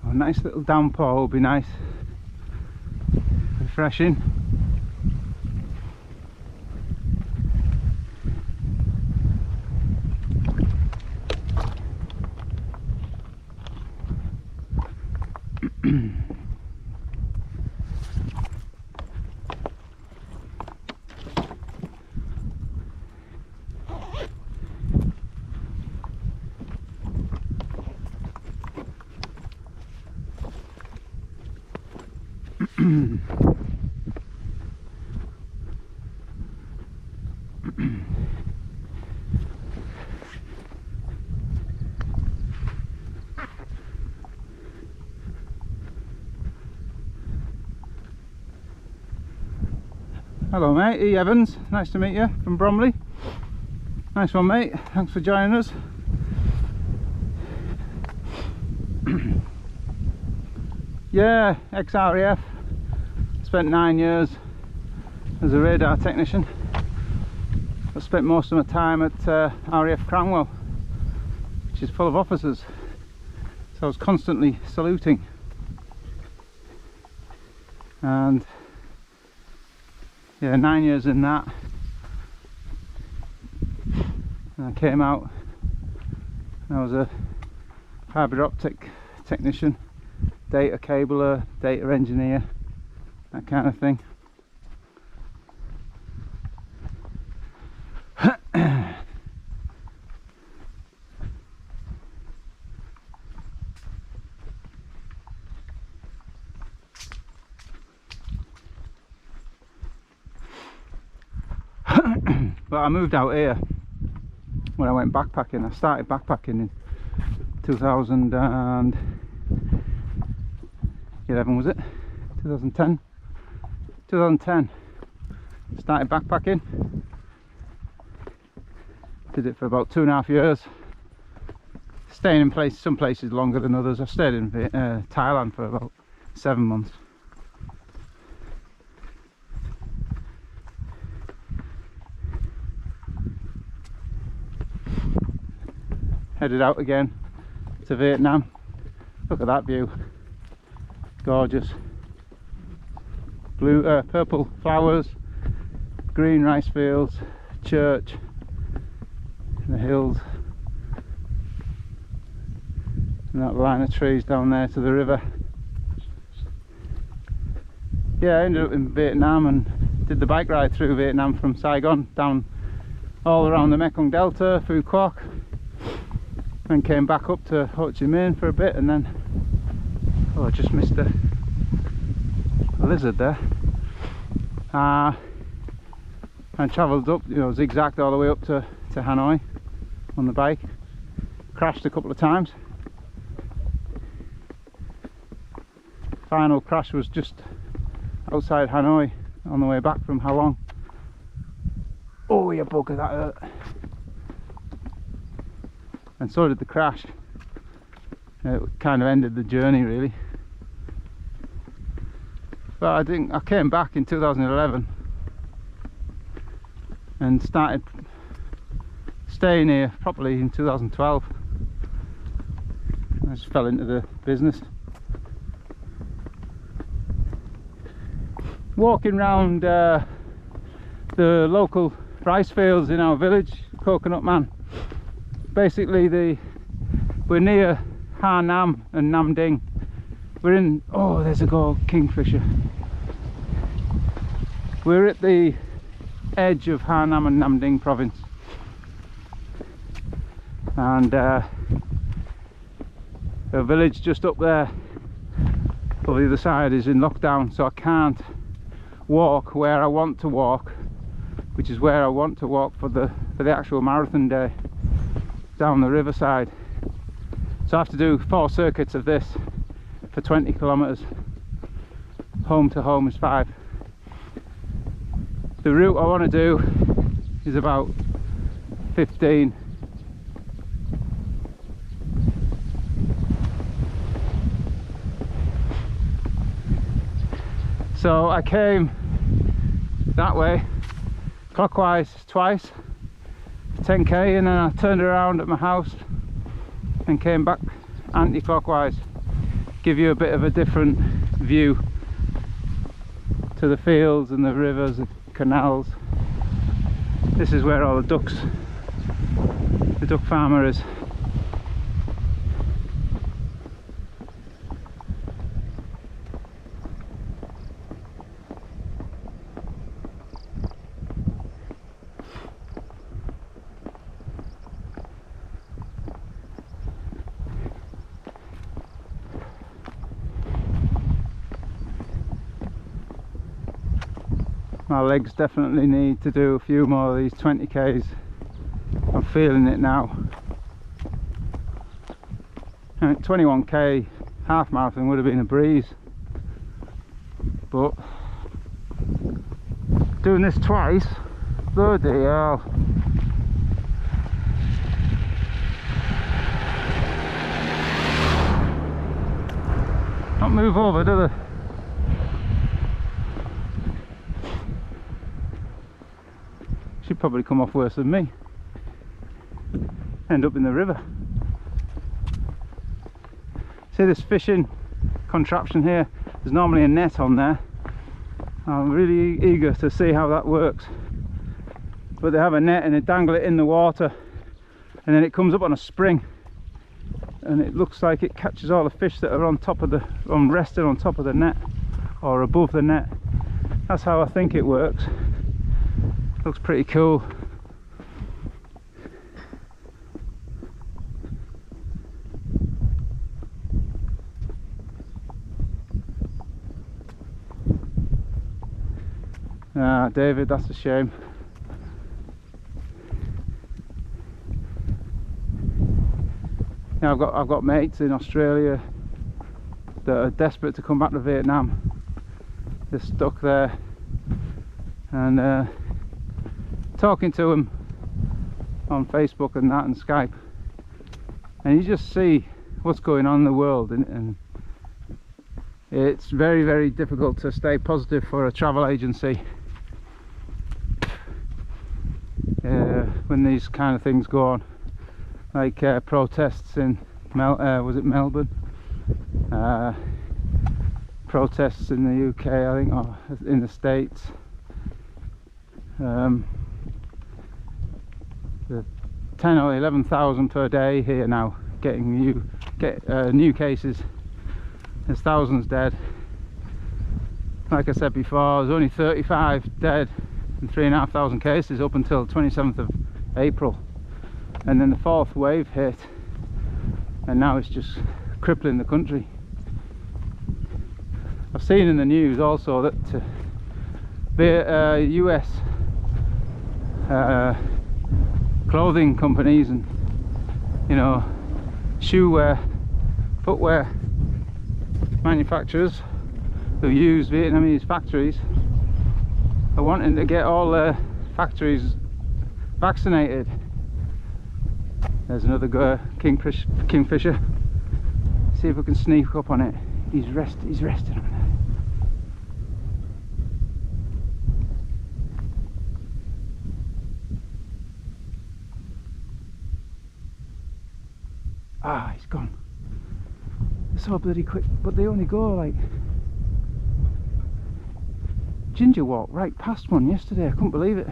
A nice little downpour will be nice, refreshing. Hello mate, E. Evans, nice to meet you from Bromley. Nice one mate, thanks for joining us. Yeah, ex-RAF, spent 9 years as a radar technician. I spent most of my time at RAF Cranwell, which is full of officers, so I was constantly saluting. And yeah, 9 years in that, and I came out and I was a fibre optic technician, data cabler, data engineer, that kind of thing. But I moved out here when I went backpacking. I started backpacking in 2011, was it? 2010? 2010. Started backpacking. Did it for about 2.5 years. Staying in some places longer than others. I've stayed in Thailand for about 7 months. Headed out again to Vietnam. Look at that view. Gorgeous. Blue, purple flowers, green rice fields, church, the hills, and that line of trees down there to the river. Yeah, I ended up in Vietnam and did the bike ride through Vietnam from Saigon down all around the Mekong Delta, Phu Quoc, and came back up to Ho Chi Minh for a bit, and then, oh, I just missed a lizard there. And travelled up, you know, zigzagged all the way up to Hanoi on the bike. Crashed a couple of times. Final crash was just outside Hanoi on the way back from Halong. Oh, you bugger, that hurt. And so did the crash. It kind of ended the journey, really. But I think I came back in 2011 and started staying here properly in 2012. I just fell into the business. Walking round the local rice fields in our village, Coconut Man. Basically we're near Ha Nam and Nam Ding. We're in, oh, there's a kingfisher. We're at the edge of Ha Nam and Nam Ding province, and a village just up there on the other side is in lockdown, so I can't walk where I want to walk, which is where I want to walk for the actual marathon day, down the riverside. So I have to do 4 circuits of this for 20 kilometers. Home to home is 5. The route I want to do is about 15. So I came that way clockwise twice, 10k, and then I turned around at my house and came back anti-clockwise. Give you a bit of a different view to the fields and the rivers, the canals. This is where all the ducks, the duck farmer is. My legs definitely need to do a few more of these 20k's. I'm feeling it now. And 21k half marathon would have been a breeze, but doing this twice, bloody hell. Don't move over, do they? She'd probably come off worse than me. End up in the river. See this fishing contraption here? There's normally a net on there. I'm really eager to see how that works. But they have a net and they dangle it in the water, and then it comes up on a spring, and it looks like it catches all the fish that are on top of the, rested on top of the net or above the net. That's how I think it works. Looks pretty cool. Ah, David, that's a shame. know, I've got mates in Australia that are desperate to come back to Vietnam. They're stuck there, and talking to them on Facebook and that and Skype, and you just see what's going on in the world, and it's very, very difficult to stay positive for a travel agency when these kind of things go on, like protests in was it Melbourne, protests in the UK, I think, or in the States. The 10 or 11,000 per day here now, getting new cases. There's thousands dead. Like I said before, there's only 35 dead and 3,500 cases up until 27th of April, and then the 4th wave hit, and now it's just crippling the country. I've seen in the news also that the US clothing companies and, you know, shoe footwear manufacturers who use Vietnamese factories are wanting to get all their factories vaccinated. There's another Kingfisher. See if we can sneak up on it. He's resting on there. Ah, he's gone. They're so bloody quick, but they only go like ginger walk right past one yesterday. I couldn't believe it.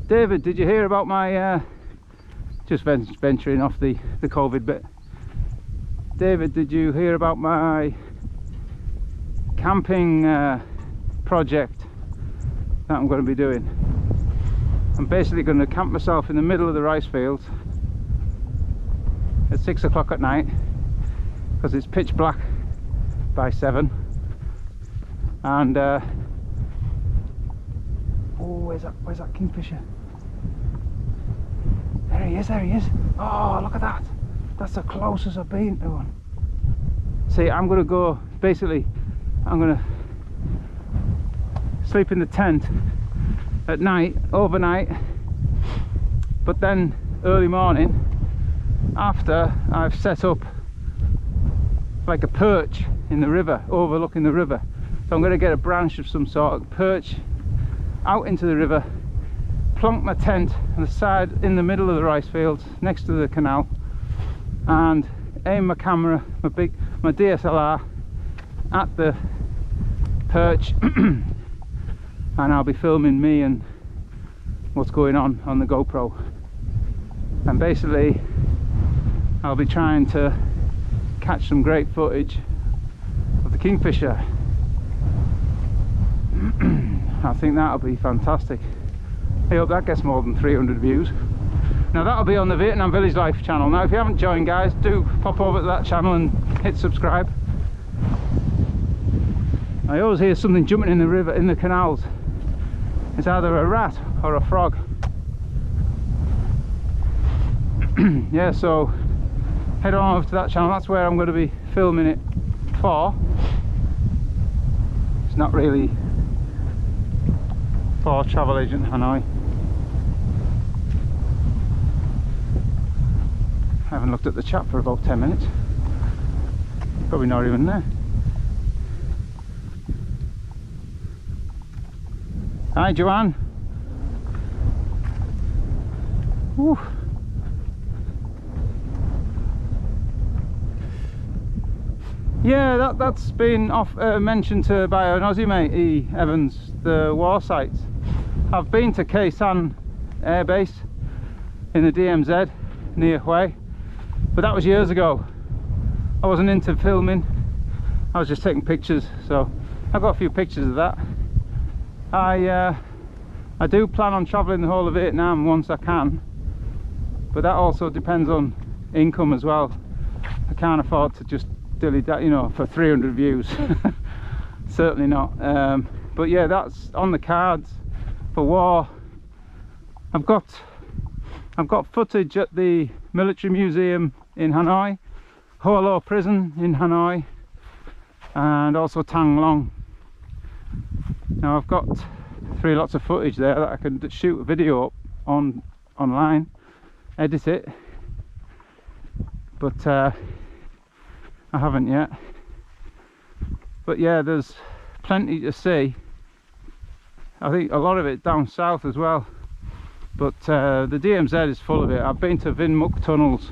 David, did you hear about my just venturing off the COVID bit? David, did you hear about my camping project that I'm going to be doing? I'm basically going to camp myself in the middle of the rice fields at 6 o'clock at night, because it's pitch black by 7, and oh, where's that Kingfisher? There he is, oh, look at that, that's the closest I've been to one. See, I'm going to go, basically I'm going to sleep in the tent at night, overnight, but then early morning, after I've set up like a perch in the river, overlooking the river. So I'm going to get a branch of some sort of perch out into the river, plonk my tent on the side in the middle of the rice fields next to the canal, and aim my camera, my DSLR at the perch and I'll be filming me and what's going on the GoPro, and basically I'll be trying to catch some great footage of the Kingfisher. I think that'll be fantastic. I hope that gets more than 300 views. Now that'll be on the Vietnam Village Life channel. Now if you haven't joined, guys, do pop over to that channel and hit subscribe. I always hear something jumping in the river, in the canals. It's either a rat or a frog. Yeah, so head on over to that channel. That's where I'm going to be filming it for. It's not really for Travel Agent Hanoi. I haven't looked at the chat for about 10 minutes. Probably not even there. Hi Joanne. Woo. Yeah, that's been mentioned by an Aussie mate, E. Evans, the war sites. I've been to Khe Sanh Air Base in the DMZ near Hue, but that was years ago. I wasn't into filming, I was just taking pictures, so I've got a few pictures of that. I do plan on travelling the whole of Vietnam once I can, but that also depends on income as well. I can't afford to just dilly that, you know, for 300 views. Certainly not. But yeah, that's on the cards for war. I've got footage at the military museum in Hanoi, Hoa Lo prison in Hanoi, and also Tang Long. Now I've got 3 lots of footage there that I can shoot a video up online, edit it, but I haven't yet. But yeah, there's plenty to see. I think a lot of it down south as well, but the DMZ is full of it. I've been to Vinh Muk tunnels,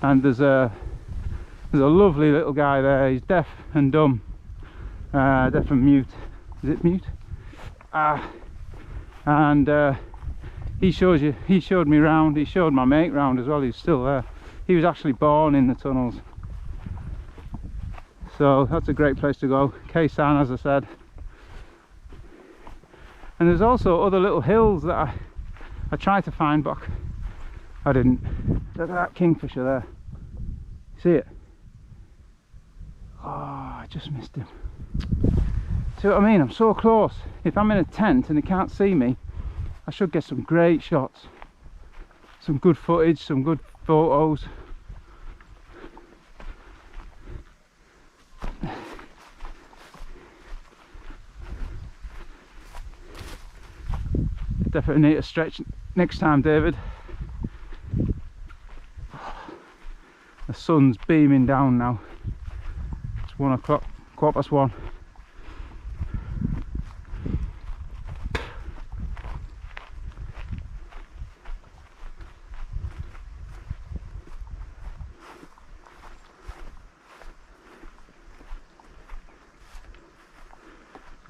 and there's a lovely little guy there. He's deaf and dumb, deaf and mute. Is it mute? And he showed me round. He showed my mate round as well. He's still there. He was actually born in the tunnels, so that's a great place to go. Khe Sanh, as I said. And there's also other little hills that I tried to find, but I didn't. Look at that kingfisher there. See it? Oh, I just missed him. See what I mean? I'm so close. If I'm in a tent and he can't see me, I should get some great shots, some good footage, some good photos. Definitely need to stretch next time, David. The sun's beaming down now. It's 1 o'clock, 1:15.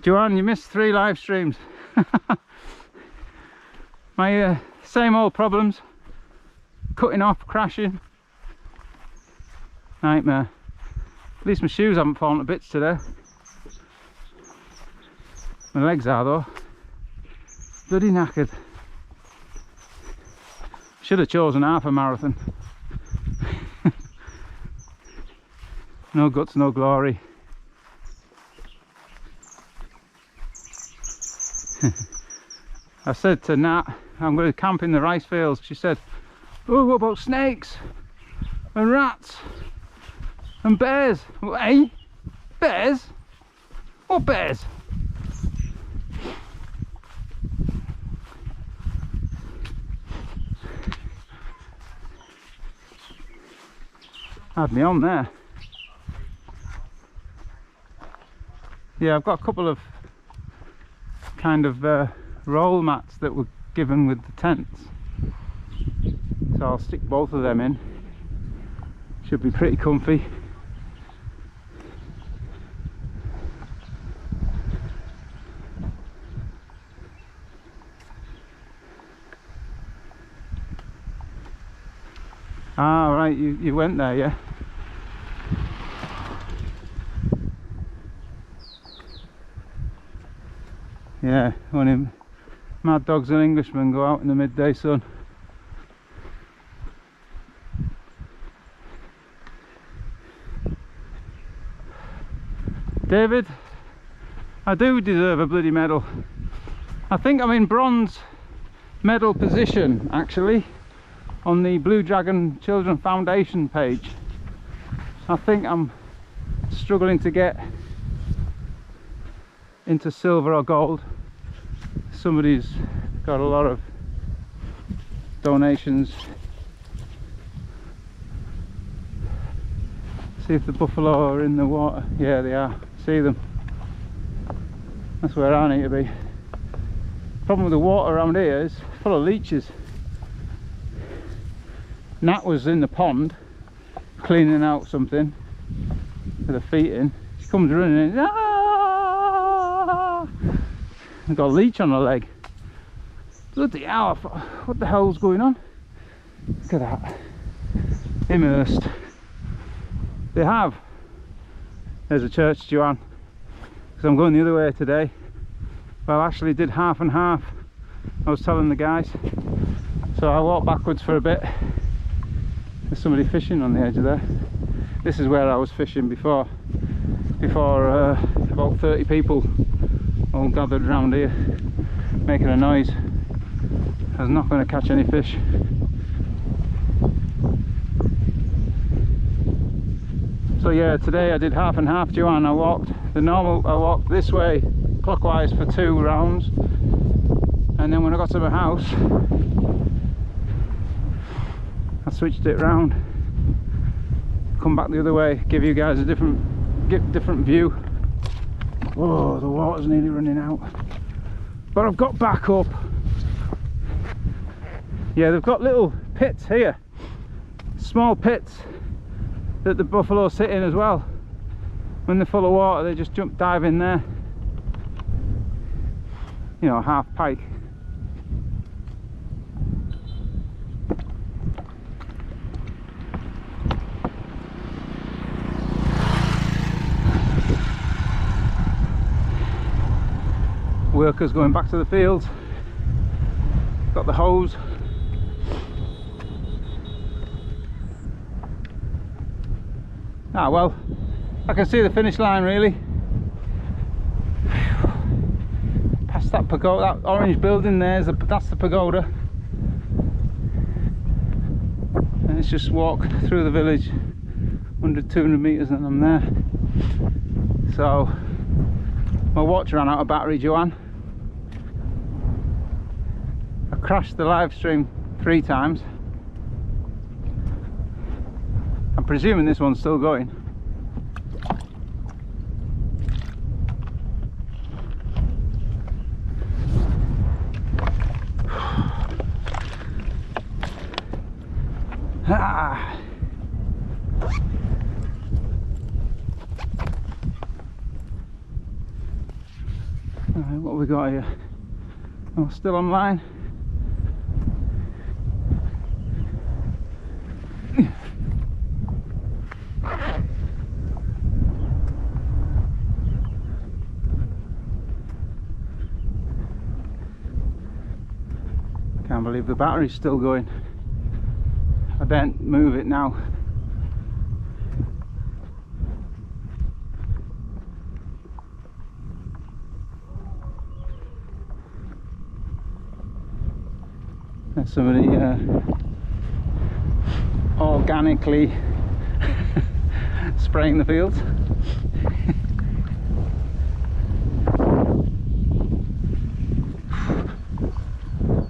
Joanne, you missed 3 live streams. My same old problems, cutting off, crashing, nightmare. At least my shoes haven't fallen to bits today. My legs are though. Bloody knackered. Should have chosen half a marathon. No guts, no glory. I said to Nat, I'm going to camp in the rice fields. She said, oh, what about snakes and rats and bears? Well, eh? Bears? What bears? Had me on there. Yeah, I've got a couple of kind of roll mats that were given with the tents, so I'll stick both of them in. Should be pretty comfy. Ah, right, you went there, yeah? Yeah, only mad dogs and Englishmen go out in the midday sun. David, I do deserve a bloody medal. I think I'm in bronze medal position actually on the Blue Dragon Children Foundation page. I think I'm struggling to get into silver or gold. Somebody's got a lot of donations. See if the buffalo are in the water. Yeah, they are. See them. That's where I need to be. Problem with the water around here is full of leeches. Nat was in the pond cleaning out something with her feet in. She comes running in. Ah! I've got a leech on her leg. Bloody hell, what the hell's going on? Look at that. Immersed. They have. There's a church, Joanne. Because I'm going the other way today. Well, I actually did half and half. I was telling the guys. So I walked backwards for a bit. There's somebody fishing on the edge of there. This is where I was fishing before about 30 people all gathered around here making a noise. I was not going to catch any fish. So yeah, today I did half and half, Joanne. I walked this way clockwise for 2 rounds, and then when I got to my house I switched it round, come back the other way, give you guys a different view. Whoa, the water's nearly running out, but I've got back up. Yeah, they've got little pits here, small pits that the buffalo sit in as well. When they're full of water, they just dive in there. You know, half pike. Workers going back to the fields. Got the hose. Ah, well, I can see the finish line really. Past that pagoda, that orange building there, that's the pagoda. And it's just walk through the village, 100, 200 metres and I'm there. So, my watch ran out of battery, Joanne. I crashed the live stream 3 times. I'm presuming this one's still going. Ah. Alright, what have we got here? Oh, still online. Can't believe the battery's still going. I don't move it now. There's somebody organically spraying the fields.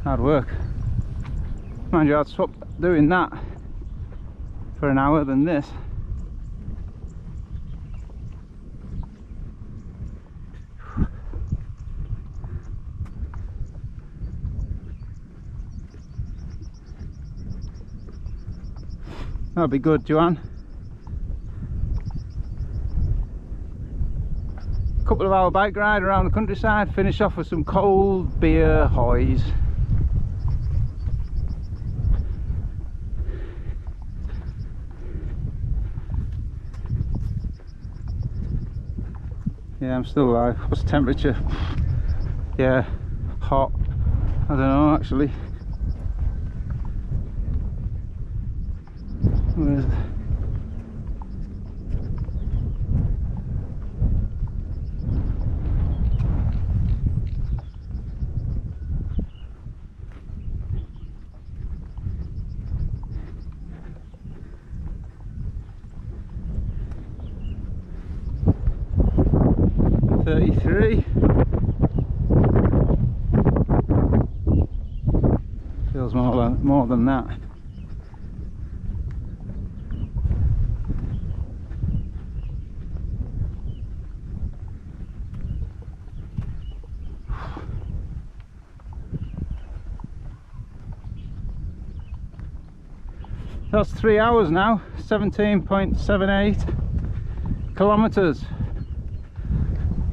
Hard work. Mind you, I'd swap doing that for an hour than this. That'll be good, Joanne. Couple of hour bike ride around the countryside, finish off with some cold beer hoys. Yeah, I'm still alive. What's the temperature? Yeah, hot. I don't know actually. Where's the... .33. Feels more than that. That's 3 hours now, 17.78 kilometers.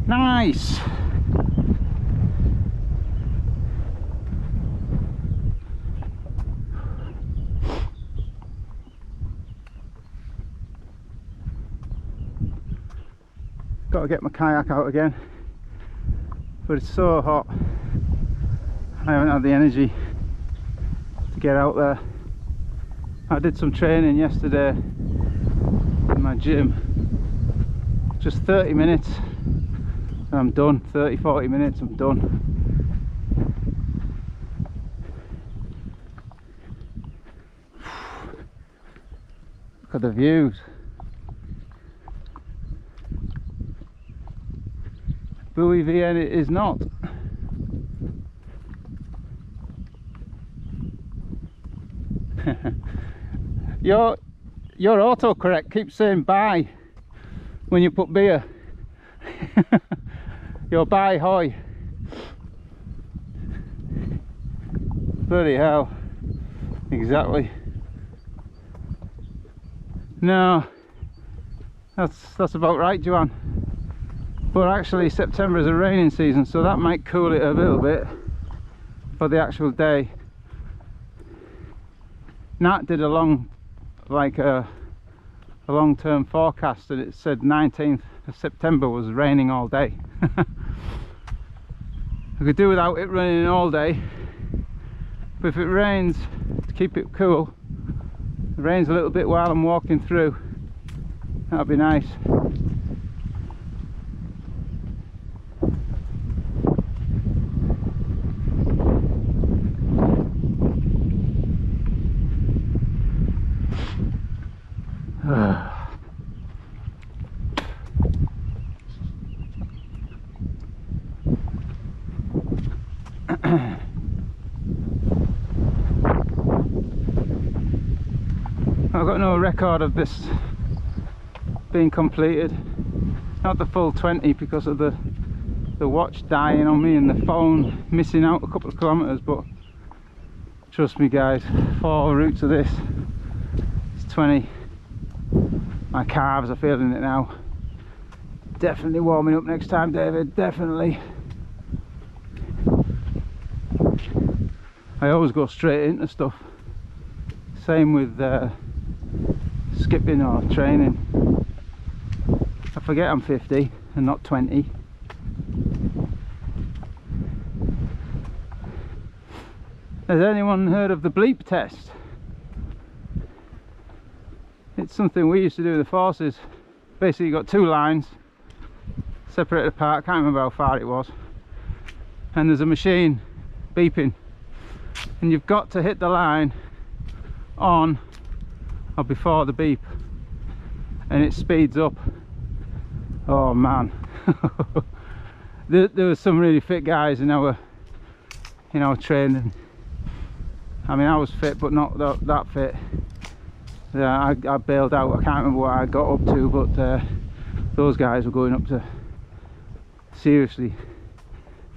Nice. Got to get my kayak out again, but it's so hot. I haven't had the energy to get out there. I did some training yesterday in my gym, just 30 minutes and I'm done. 30-40 minutes, I'm done. at the views. Buoy VN it is not. Your autocorrect keeps saying bye when you put beer. Your bye hoy. Bloody hell. Exactly. No, that's about right, Joanne. But actually September is a raining season, so that might cool it a little bit for the actual day. Nat did a long-term forecast, and it said 19th of September was raining all day. I could do without it raining all day, but if it rains, to keep it cool, it rains a little bit while I'm walking through, that'd be nice. I've got no record of this being completed, not the full 20 because of the watch dying on me and the phone missing out a couple of kilometers, but trust me guys, 4 routes of this, it's 20. My calves are feeling it now. Definitely warming up next time, David, definitely. I always go straight into stuff, same with skipping or training. I forget I'm 50 and not 20. Has anyone heard of the bleep test? It's something we used to do in the forces. Basically you got 2 lines separated apart, can't remember how far it was, and there's a machine beeping, and you've got to hit the line on or before the beep and it speeds up. Oh man. there were some really fit guys in our training. I mean, I was fit but not that fit. Yeah, I bailed out. I can't remember what I got up to, but those guys were going up to seriously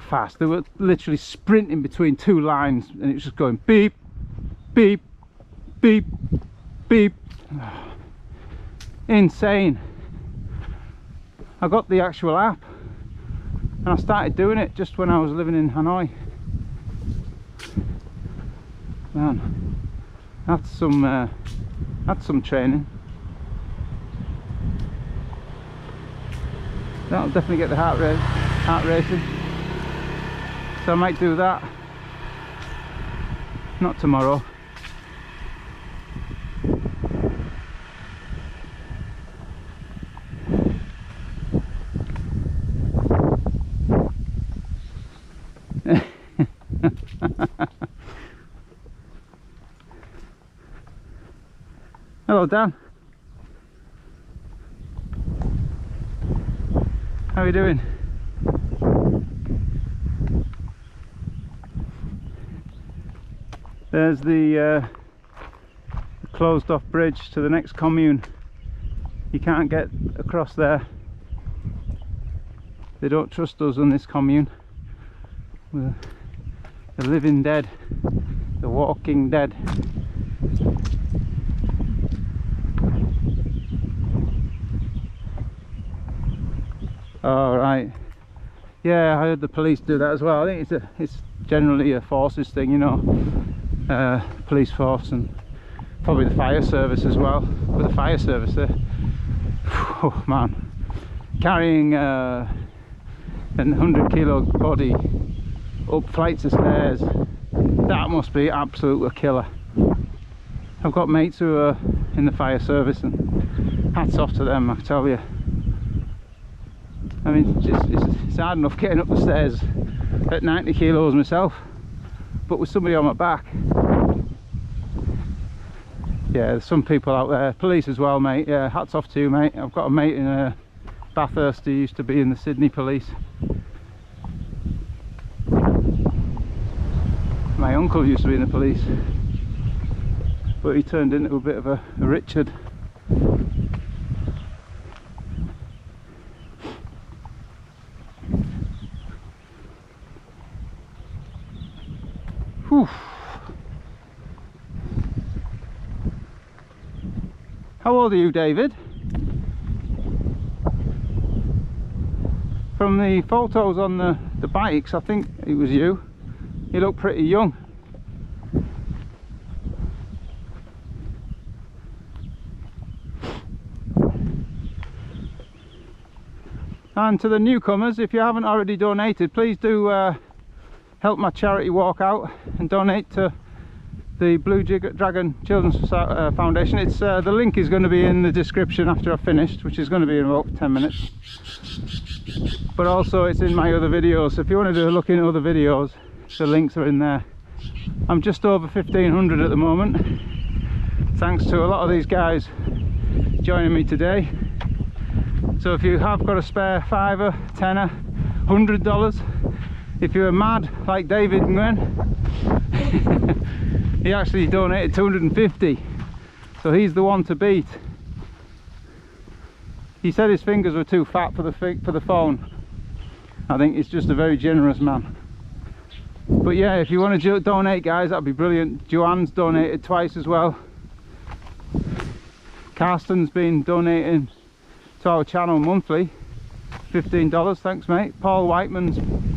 fast. They were literally sprinting between 2 lines and it was just going beep, beep, beep, beep. Insane. I got the actual app and I started doing it just when I was living in Hanoi. Man, that's some training. That'll definitely get the heart racing. So I might do that. Not tomorrow. Hello Dan, how are you doing? There's the closed off bridge to the next commune. You can't get across there. They don't trust us on this commune. We're the living dead, the walking dead. Oh right, yeah, I heard the police do that as well. I think it's generally a forces thing, you know, police force and probably the fire service as well. With the fire service, oh man, carrying a 100-kilo body up flights of stairs, that must be absolute killer. I've got mates who are in the fire service and hats off to them, I tell you. I mean, it's hard enough getting up the stairs at 90 kilos myself, but with somebody on my back, Yeah, there's some people out there. Police as well, mate. Yeah, hats off to you, mate. I've got a mate in Bathurst who used to be in the Sydney police. My uncle used to be in the police, but he turned into a bit of a Richard. Whew. How old are you, David? From the photos on the bikes, I think it was you. You look pretty young. And to the newcomers, if you haven't already donated, please do help my charity walk out and donate to the Blue Dragon Children's Foundation. It's the link is going to be in the description after I've finished, which is going to be in about 10 minutes. But also it's in my other videos, so if you want to do a look in other videos, the links are in there. I'm just over 1,500 at the moment, thanks to a lot of these guys joining me today. So if you have got a spare $5, $10, $100, if you're mad like David Nguyen, he actually donated 250, so he's the one to beat. He said his fingers were too fat for the phone. I think he's just a very generous man. But yeah, if you want to donate, guys, that'd be brilliant. Joanne's donated twice as well. Karsten's been donating to our channel monthly, $15, thanks mate. Paul Whiteman's